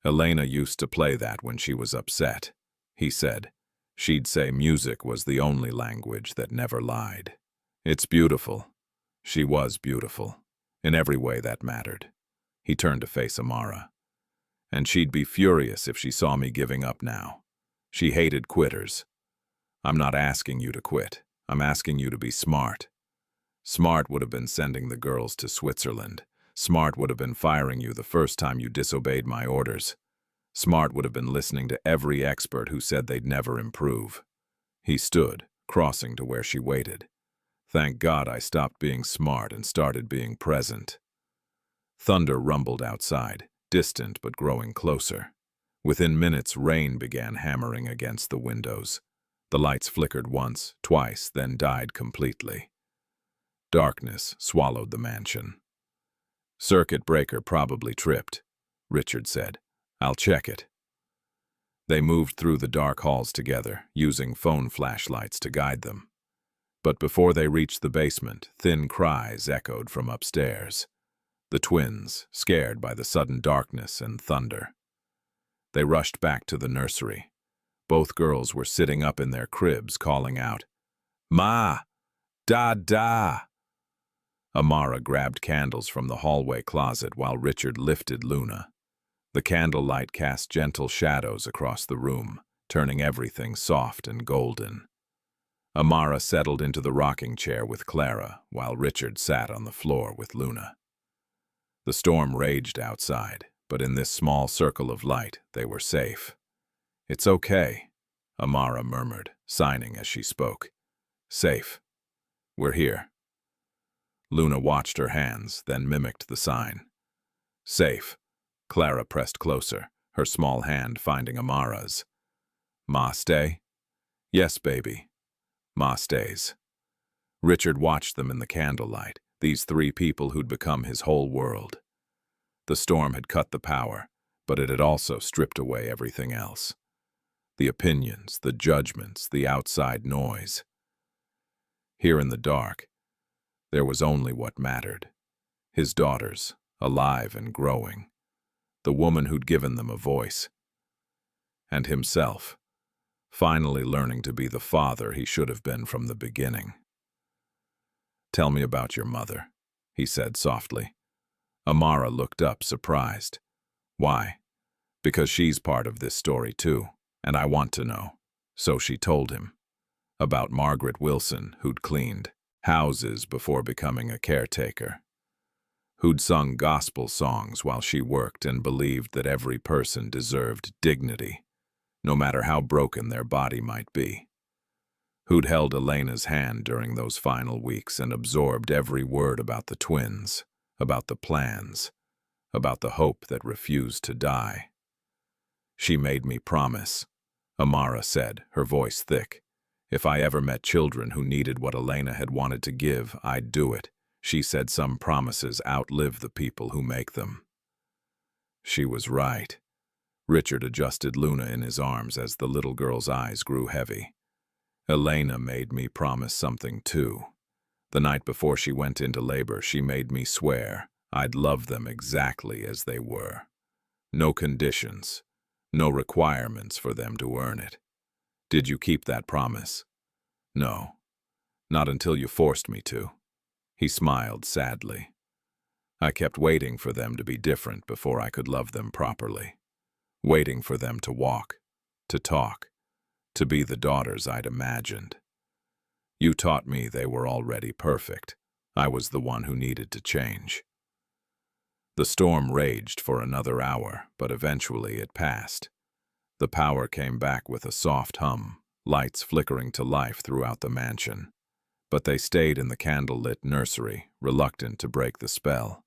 "Elena used to play that when she was upset," he said. "She'd say music was the only language that never lied. It's beautiful. She was beautiful, in every way that mattered." He turned to face Amara. "And she'd be furious if she saw me giving up now. She hated quitters. I'm not asking you to quit. I'm asking you to be smart. Smart would have been sending the girls to Switzerland. Smart would have been firing you the first time you disobeyed my orders. Smart would have been listening to every expert who said they'd never improve." He stood, crossing to where she waited. "Thank God I stopped being smart and started being present." Thunder rumbled outside, distant but growing closer. Within minutes, rain began hammering against the windows. The lights flickered once, twice, then died completely. Darkness swallowed the mansion. "Circuit breaker probably tripped," Richard said. "I'll check it." They moved through the dark halls together, using phone flashlights to guide them. But before they reached the basement, thin cries echoed from upstairs. The twins, scared by the sudden darkness and thunder. They rushed back to the nursery. Both girls were sitting up in their cribs, calling out, "Ma! Da! Amara grabbed candles from the hallway closet while Richard lifted Luna. The candlelight cast gentle shadows across the room, turning everything soft and golden. Amara settled into the rocking chair with Clara, while Richard sat on the floor with Luna. The storm raged outside, but in this small circle of light, they were safe. "It's okay," Amara murmured, signing as she spoke. "Safe. We're here." Luna watched her hands, then mimicked the sign. "Safe." Clara pressed closer, her small hand finding Amara's. "Ma stay?" "Yes, baby." Ma stays. Richard watched them in the candlelight, these 3 people who'd become his whole world. The storm had cut the power, but it had also stripped away everything else. The opinions, the judgments, the outside noise. Here in the dark, there was only what mattered. His daughters, alive and growing. The woman who'd given them a voice. And himself, finally learning to be the father he should have been from the beginning. "Tell me about your mother," he said softly. Amara looked up, surprised. "Why?" "Because she's part of this story too, and I want to know." So she told him. About Margaret Wilson, who'd cleaned houses before becoming a caretaker, who'd sung gospel songs while she worked and believed that every person deserved dignity, no matter how broken their body might be, who'd held Elena's hand during those final weeks and absorbed every word about the twins, about the plans, about the hope that refused to die. "She made me promise," Amara said, her voice thick. "If I ever met children who needed what Elena had wanted to give, I'd do it. She said some promises outlive the people who make them." She was right. Richard adjusted Luna in his arms as the little girl's eyes grew heavy. "Elena made me promise something too. The night before she went into labor, she made me swear I'd love them exactly as they were. No conditions, no requirements for them to earn it. Did you keep that promise?" "No, not until you forced me to." He smiled sadly. "I kept waiting for them to be different before I could love them properly. Waiting for them to walk, to talk, to be the daughters I'd imagined. You taught me they were already perfect. I was the one who needed to change." The storm raged for another hour, but eventually it passed. The power came back with a soft hum, lights flickering to life throughout the mansion. But they stayed in the candle-lit nursery, reluctant to break the spell.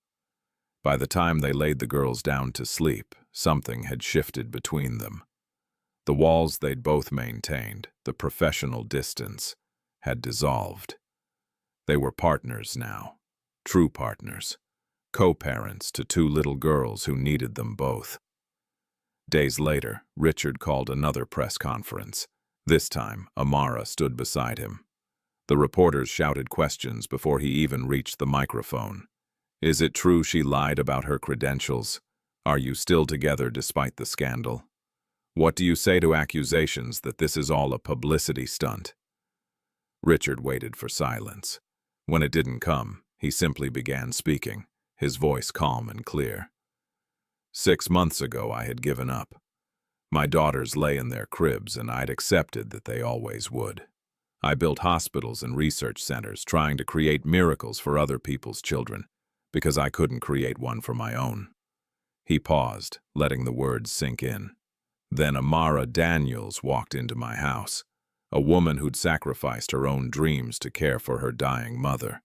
By the time they laid the girls down to sleep, something had shifted between them. The walls they'd both maintained, the professional distance, had dissolved. They were partners now, true partners, co-parents to two little girls who needed them both. Days later, Richard called another press conference. This time, Amara stood beside him. The reporters shouted questions before he even reached the microphone. "Is it true she lied about her credentials? Are you still together despite the scandal? What do you say to accusations that this is all a publicity stunt?" Richard waited for silence. When it didn't come, he simply began speaking, his voice calm and clear. "6 months ago, I had given up. My daughters lay in their cribs, and I'd accepted that they always would. I built hospitals and research centers, trying to create miracles for other people's children, because I couldn't create one for my own." He paused, letting the words sink in. "Then Amara Daniels walked into my house, a woman who'd sacrificed her own dreams to care for her dying mother.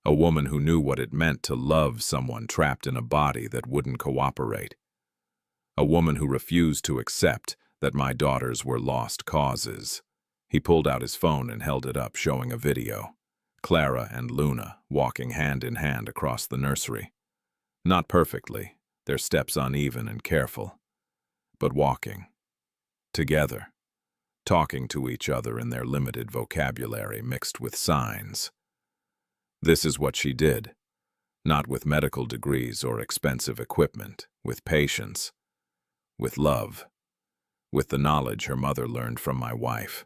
A woman who knew what it meant to love someone trapped in a body that wouldn't cooperate. A woman who refused to accept that my daughters were lost causes." He pulled out his phone and held it up, showing a video. Clara and Luna walking hand in hand across the nursery. Not perfectly, their steps uneven and careful, but walking. Together, talking to each other in their limited vocabulary mixed with signs. This is what she did. Not with medical degrees or expensive equipment, with patience, with love, with the knowledge her mother learned from my wife.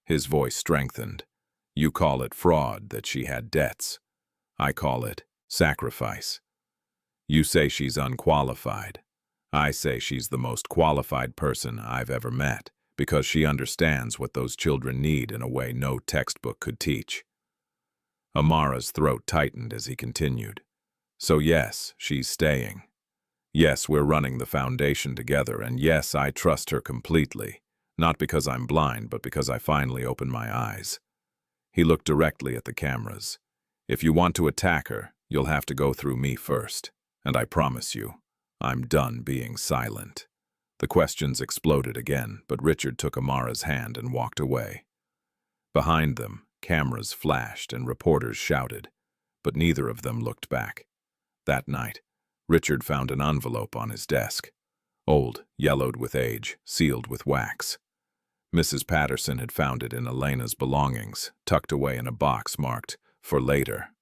His voice strengthened. "You call it fraud that she had debts. I call it sacrifice. You say she's unqualified. I say she's the most qualified person I've ever met, because she understands what those children need in a way no textbook could teach." Amara's throat tightened as he continued. "So yes, she's staying. Yes, we're running the foundation together, and yes, I trust her completely. Not because I'm blind, but because I finally opened my eyes." He looked directly at the cameras. "If you want to attack her, you'll have to go through me first. And I promise you, I'm done being silent." The questions exploded again, but Richard took Amara's hand and walked away. Behind them, cameras flashed and reporters shouted, but neither of them looked back. That night, Richard found an envelope on his desk. Old, yellowed with age, sealed with wax. Mrs. Patterson had found it in Elena's belongings, tucked away in a box marked, "For later."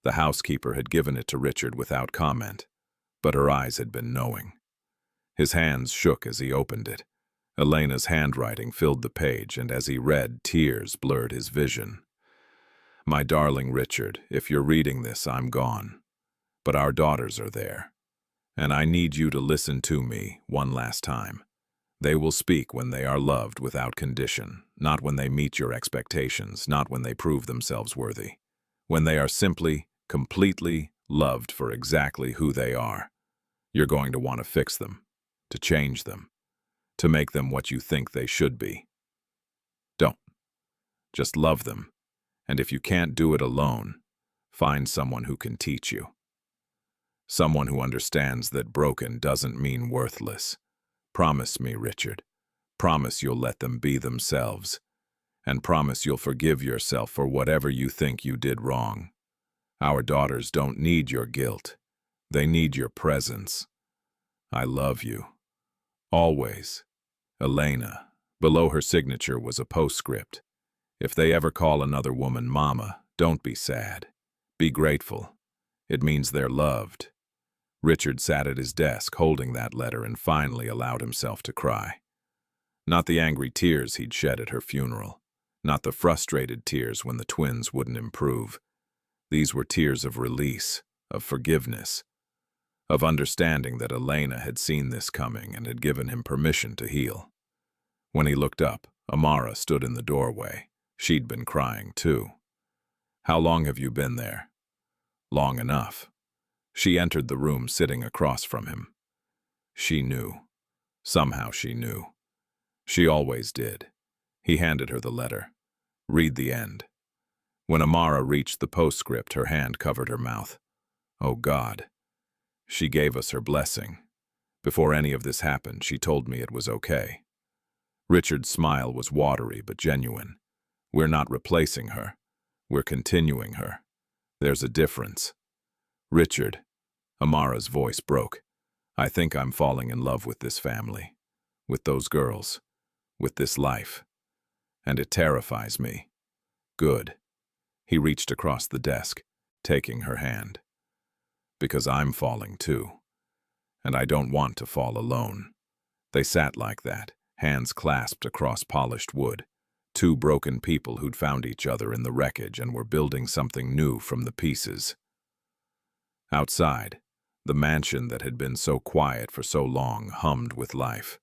The housekeeper had given it to Richard without comment, but her eyes had been knowing. His hands shook as he opened it. Elena's handwriting filled the page, and as he read, tears blurred his vision. My darling Richard, if you're reading this, I'm gone. But our daughters are there. And I need you to listen to me one last time. They will speak when they are loved without condition, not when they meet your expectations, not when they prove themselves worthy. When they are simply, completely loved for exactly who they are. You're going to want to fix them, to change them, to make them what you think they should be. Don't. Just love them. And if you can't do it alone, find someone who can teach you. Someone who understands that broken doesn't mean worthless. Promise me, Richard. Promise you'll let them be themselves. And promise you'll forgive yourself for whatever you think you did wrong. Our daughters don't need your guilt. They need your presence. I love you. Always. Elena. Below her signature was a postscript. If they ever call another woman Mama, don't be sad. Be grateful. It means they're loved. Richard sat at his desk holding that letter and finally allowed himself to cry. Not the angry tears he'd shed at her funeral. Not the frustrated tears when the twins wouldn't improve. These were tears of release, of forgiveness, of understanding that Elena had seen this coming and had given him permission to heal. When he looked up, Amara stood in the doorway. She'd been crying, too. How long have you been there? Long enough. She entered the room sitting across from him. She knew. Somehow she knew. She always did. He handed her the letter. Read the end. When Amara reached the postscript, her hand covered her mouth. Oh, God. She gave us her blessing. Before any of this happened, she told me it was okay. Richard's smile was watery but genuine. We're not replacing her. We're continuing her. There's a difference. Richard, Amara's voice broke. I think I'm falling in love with this family, with those girls, with this life. And it terrifies me. Good. He reached across the desk, taking her hand. Because I'm falling too. And I don't want to fall alone. They sat like that, hands clasped across polished wood. Two broken people who'd found each other in the wreckage and were building something new from the pieces. Outside, the mansion that had been so quiet for so long hummed with life.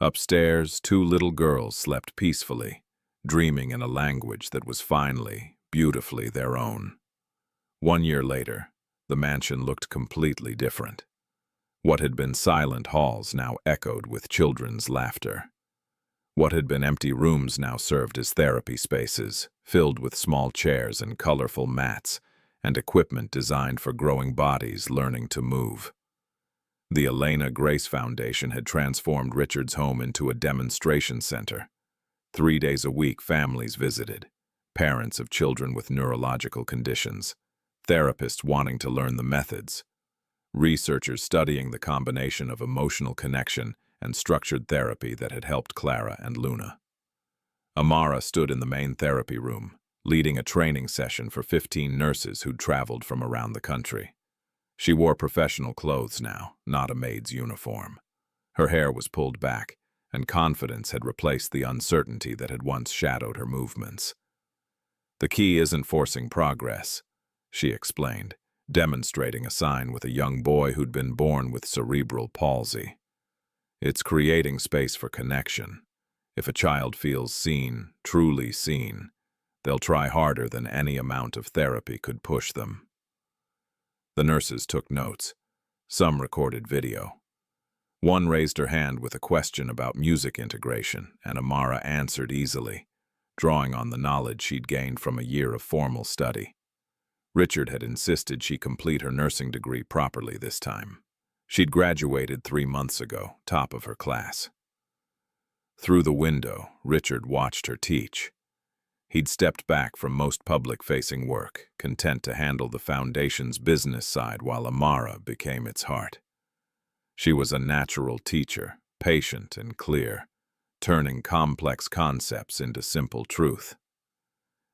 Upstairs, two little girls slept peacefully, dreaming in a language that was finally, beautifully their own. 1 year later, the mansion looked completely different. What had been silent halls now echoed with children's laughter. What had been empty rooms now served as therapy spaces, filled with small chairs and colorful mats, and equipment designed for growing bodies learning to move. The Elena Grace Foundation had transformed Richard's home into a demonstration center. 3 days a week, families visited, parents of children with neurological conditions, therapists wanting to learn the methods, researchers studying the combination of emotional connection and structured therapy that had helped Clara and Luna. Amara stood in the main therapy room, leading a training session for 15 nurses who'd traveled from around the country. She wore professional clothes now, not a maid's uniform. Her hair was pulled back, and confidence had replaced the uncertainty that had once shadowed her movements. The key isn't forcing progress, she explained, demonstrating a sign with a young boy who'd been born with cerebral palsy. It's creating space for connection. If a child feels seen, truly seen, they'll try harder than any amount of therapy could push them. The nurses took notes. Some recorded video. One raised her hand with a question about music integration, and Amara answered easily, drawing on the knowledge she'd gained from a year of formal study. Richard had insisted she complete her nursing degree properly this time. She'd graduated 3 months ago, top of her class. Through the window, Richard watched her teach. He'd stepped back from most public-facing work, content to handle the foundation's business side while Amara became its heart. She was a natural teacher, patient and clear, turning complex concepts into simple truth.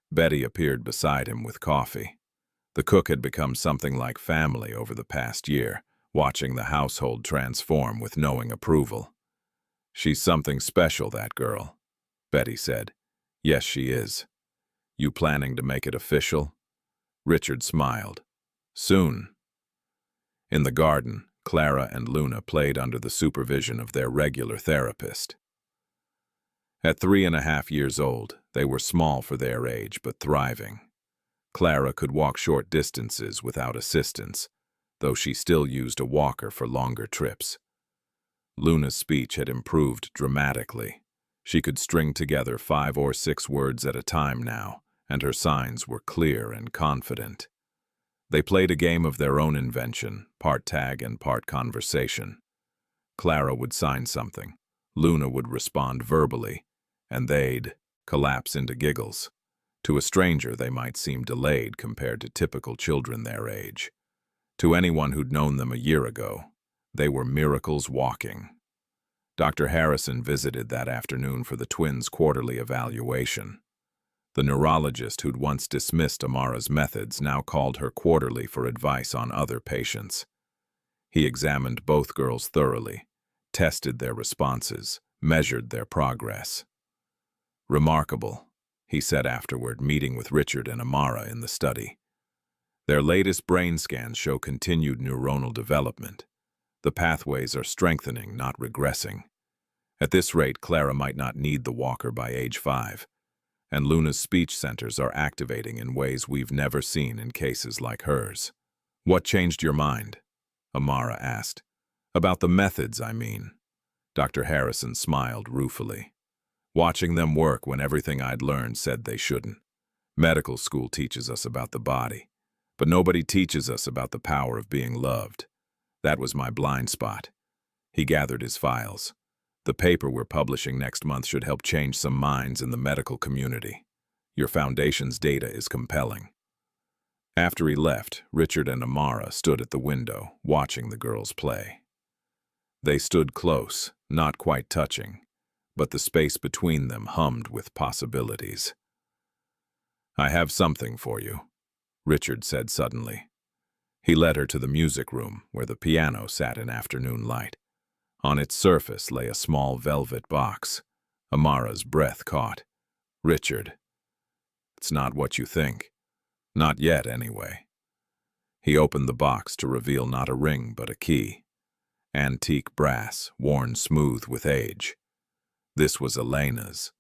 Betty appeared beside him with coffee. The cook had become something like family over the past year, watching the household transform with knowing approval. She's something special, that girl, Betty said. Yes, she is. You planning to make it official? Richard smiled. Soon. In the garden, Clara and Luna played under the supervision of their regular therapist. At 3.5 years old, they were small for their age but thriving. Clara could walk short distances without assistance, though she still used a walker for longer trips. Luna's speech had improved dramatically. She could string together 5 or 6 words at a time now, and her signs were clear and confident. They played a game of their own invention, part tag and part conversation. Clara would sign something, Luna would respond verbally, and they'd collapse into giggles. To a stranger, they might seem delayed compared to typical children their age. To anyone who'd known them a year ago, they were miracles walking. Dr. Harrison visited that afternoon for the twins' quarterly evaluation. The neurologist who'd once dismissed Amara's methods now called her quarterly for advice on other patients. He examined both girls thoroughly, tested their responses, measured their progress. Remarkable, he said afterward, meeting with Richard and Amara in the study. Their latest brain scans show continued neuronal development. The pathways are strengthening, not regressing. At this rate, Clara might not need the walker by age 5. And Luna's speech centers are activating in ways we've never seen in cases like hers. What changed your mind? Amara asked. About the methods, I mean. Dr. Harrison smiled ruefully. Watching them work when everything I'd learned said they shouldn't. Medical school teaches us about the body, but nobody teaches us about the power of being loved. That was my blind spot. He gathered his files. The paper we're publishing next month should help change some minds in the medical community. Your foundation's data is compelling. After he left, Richard and Amara stood at the window, watching the girls play. They stood close, not quite touching, but the space between them hummed with possibilities. I have something for you, Richard said suddenly. He led her to the music room, where the piano sat in afternoon light. On its surface lay a small velvet box. Amara's breath caught. Richard. It's not what you think. Not yet, anyway. He opened the box to reveal not a ring, but a key. Antique brass, worn smooth with age. This was Elena's,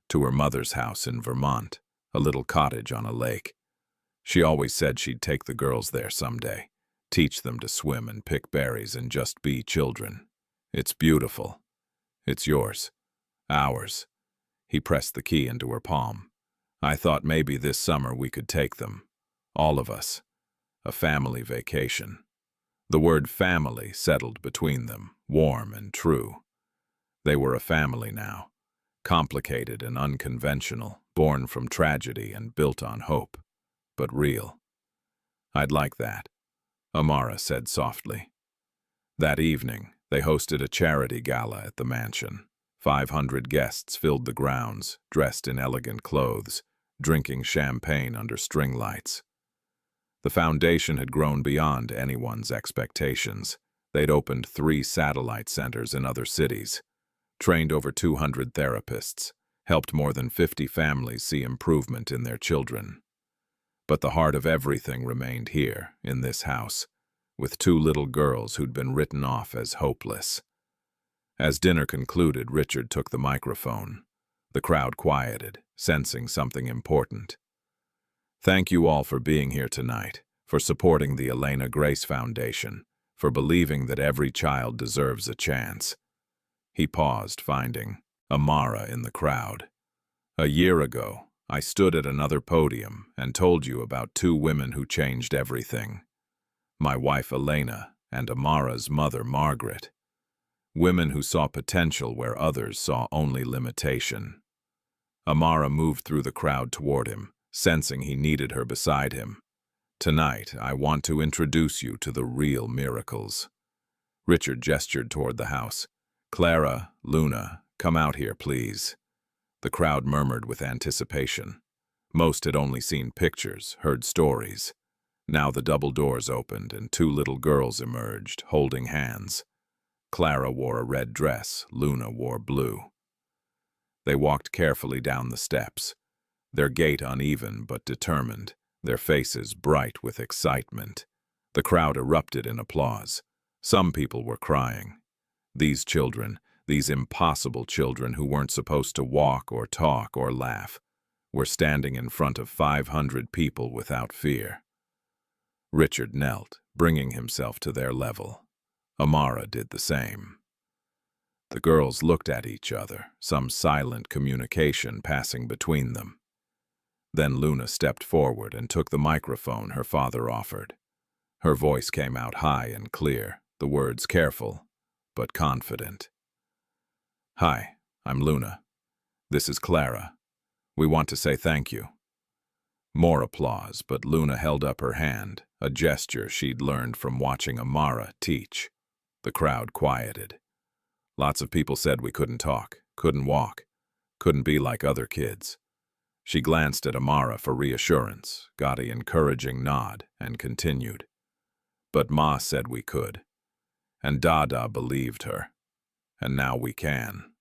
to her mother's house in Vermont, a little cottage on a lake. She always said she'd take the girls there someday, teach them to swim and pick berries and just be children. It's beautiful. It's yours. Ours. He pressed the key into her palm. I thought maybe this summer we could take them. All of us. A family vacation. The word family settled between them, warm and true. They were a family now. Complicated and unconventional, born from tragedy and built on hope. But real. I'd like that, Amara said softly. That evening, they hosted a charity gala at the mansion. 500 guests filled the grounds, dressed in elegant clothes, drinking champagne under string lights. The foundation had grown beyond anyone's expectations. They'd opened 3 satellite centers in other cities, trained over 200 therapists, helped more than 50 families see improvement in their children. But the heart of everything remained here, in this house, with 2 little girls who'd been written off as hopeless. As dinner concluded, Richard took the microphone. The crowd quieted, sensing something important. Thank you all for being here tonight, for supporting the Elena Grace Foundation, for believing that every child deserves a chance. He paused, finding Amara in the crowd. A year ago, I stood at another podium and told you about 2 women who changed everything. My wife Elena and Amara's mother Margaret. Women who saw potential where others saw only limitation. Amara moved through the crowd toward him, sensing he needed her beside him. Tonight, I want to introduce you to the real miracles. Richard gestured toward the house. Clara, Luna, come out here, please. The crowd murmured with anticipation. Most had only seen pictures, heard stories. Now the double doors opened and 2 little girls emerged, holding hands. Clara wore a red dress, Luna wore blue. They walked carefully down the steps. their gait uneven but determined, their faces bright with excitement. The crowd erupted in applause. Some people were crying. These children, these impossible children who weren't supposed to walk or talk or laugh, were standing in front of 500 people without fear. Richard knelt, bringing himself to their level. Amara did the same. The girls looked at each other, some silent communication passing between them. Then Luna stepped forward and took the microphone her father offered. Her voice came out high and clear, the words careful, but confident. "Hi, I'm Luna. This is Clara. We want to say thank you." More applause, but Luna held up her hand, a gesture she'd learned from watching Amara teach. The crowd quieted. Lots of people said we couldn't talk, couldn't walk, couldn't be like other kids. She glanced at Amara for reassurance, got an encouraging nod, and continued. But Ma said we could. And Dada believed her. And now we can.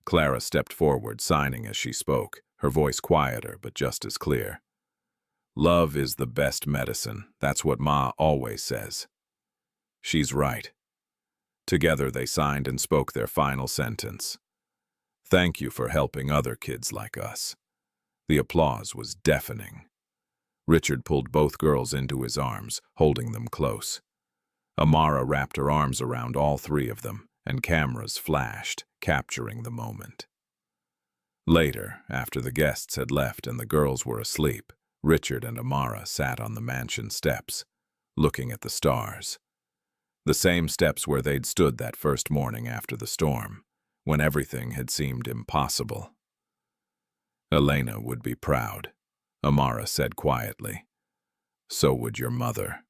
Clara stepped forward, signing as she spoke, her voice quieter but just as clear. "Love is the best medicine. That's what Ma always says." She's right. Together they signed and spoke their final sentence. "Thank you for helping other kids like us." The applause was deafening. Richard pulled both girls into his arms, holding them close. Amara wrapped her arms around all three of them, and cameras flashed, capturing the moment. Later, after the guests had left and the girls were asleep, Richard and Amara sat on the mansion steps, looking at the stars. The same steps where they'd stood that first morning after the storm, when everything had seemed impossible. "Elena would be proud," Amara said quietly. "So would your mother."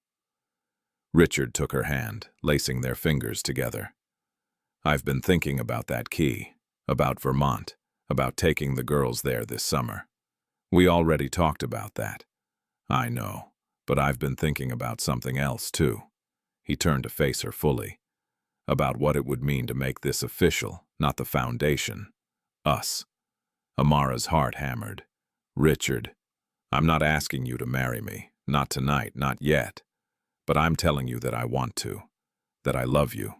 Richard took her hand, lacing their fingers together. "I've been thinking about that key, about Vermont, about taking the girls there this summer. We already talked about that. I know, but I've been thinking about something else too." He turned to face her fully. "About what it would mean to make this official, not the foundation. Us." Amara's heart hammered. "Richard, I'm not asking you to marry me. Not tonight, not yet. But I'm telling you that I want to. That I love you.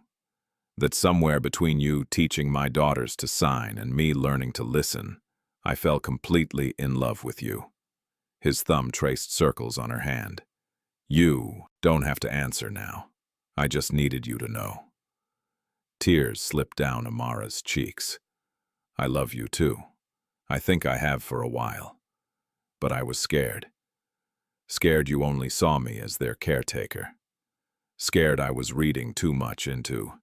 That somewhere between you teaching my daughters to sign and me learning to listen, I fell completely in love with you." His thumb traced circles on her hand. "You don't have to answer now. I just needed you to know." Tears slipped down Amara's cheeks. "I love you too. I think I have for a while. But I was scared. Scared you only saw me as their caretaker. Scared I was reading too much into."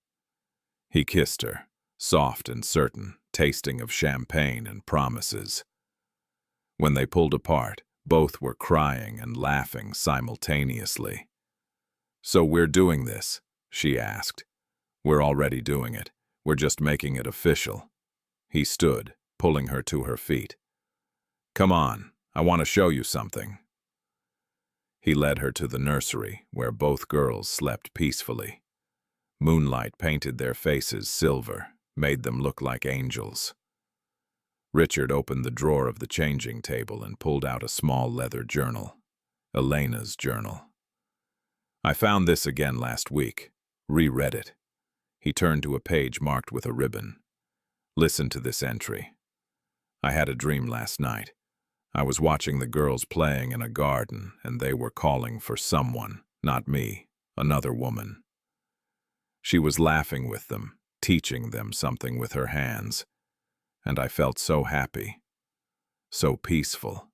He kissed her, soft and certain, tasting of champagne and promises. When they pulled apart, both were crying and laughing simultaneously. "So we're doing this?" she asked. "We're already doing it. We're just making it official." He stood, pulling her to her feet. "Come on, I want to show you something." He led her to the nursery, where both girls slept peacefully. Moonlight painted their faces silver, made them look like angels. Richard opened the drawer of the changing table and pulled out a small leather journal. Elena's journal. "I found this again last week. Reread it." He turned to a page marked with a ribbon. "Listen to this entry. I had a dream last night. I was watching the girls playing in a garden, and they were calling for someone, not me, another woman. She was laughing with them, teaching them something with her hands, and I felt so happy, so peaceful,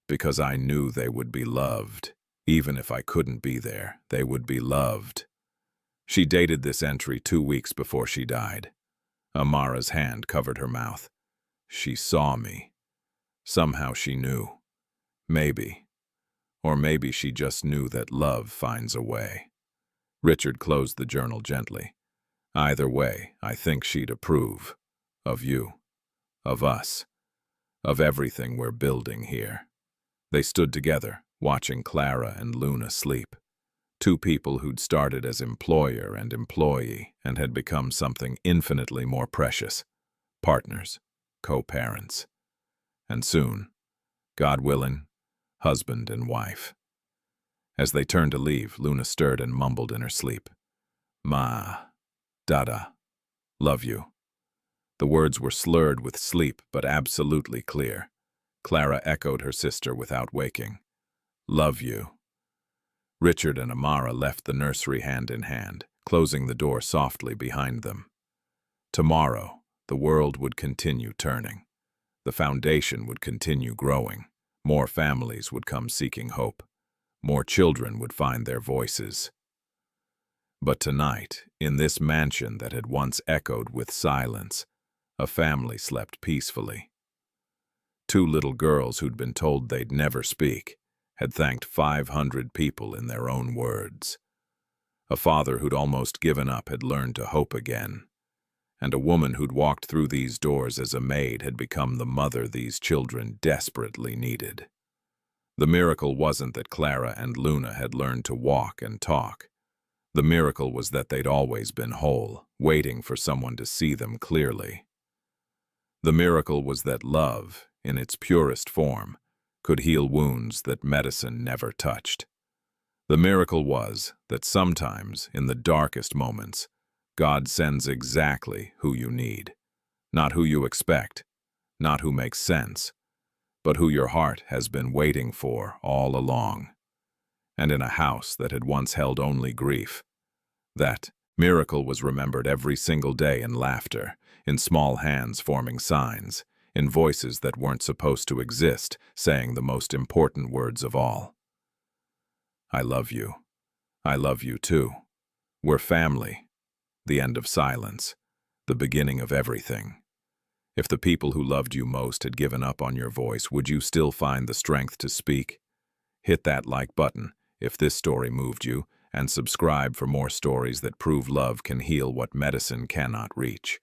because I knew they would be loved. Even if I couldn't be there, they would be loved." She dated this entry 2 weeks before she died. Amara's hand covered her mouth. "She saw me. Somehow she knew. Maybe. Or maybe she just knew that love finds a way." Richard closed the journal gently. "Either way, I think she'd approve. Of you. Of us. Of everything we're building here." They stood together, watching Clara and Luna sleep. Two people who'd started as employer and employee and had become something infinitely more precious. Partners. Co-parents. and soon, God willing, husband and wife. As they turned to leave, Luna stirred and mumbled in her sleep. Ma, Dada, love you. The words were slurred with sleep, but absolutely clear. Clara echoed her sister without waking. Love you. Richard and Amara left the nursery hand in hand, closing the door softly behind them. Tomorrow, the world would continue turning. The foundation would continue growing. More families would come seeking hope. More children would find their voices. But tonight, in this mansion that had once echoed with silence, a family slept peacefully. Two little girls who'd been told they'd never speak had thanked 500 people in their own words. A father who'd almost given up had learned to hope again. And a woman who'd walked through these doors as a maid had become the mother these children desperately needed. The miracle wasn't that Clara and Luna had learned to walk and talk. The miracle was that they'd always been whole, waiting for someone to see them clearly. The miracle was that love, in its purest form, could heal wounds that medicine never touched. The miracle was that sometimes, in the darkest moments, God sends exactly who you need. Not who you expect, not who makes sense, but who your heart has been waiting for all along. And in a house that had once held only grief, that miracle was remembered every single day in laughter, in small hands forming signs, in voices that weren't supposed to exist, saying the most important words of all. I love you. I love you too. We're family. The end of silence. The beginning of everything. If the people who loved you most had given up on your voice, would you still find the strength to speak? Hit that like button if this story moved you, and subscribe for more stories that prove love can heal what medicine cannot reach.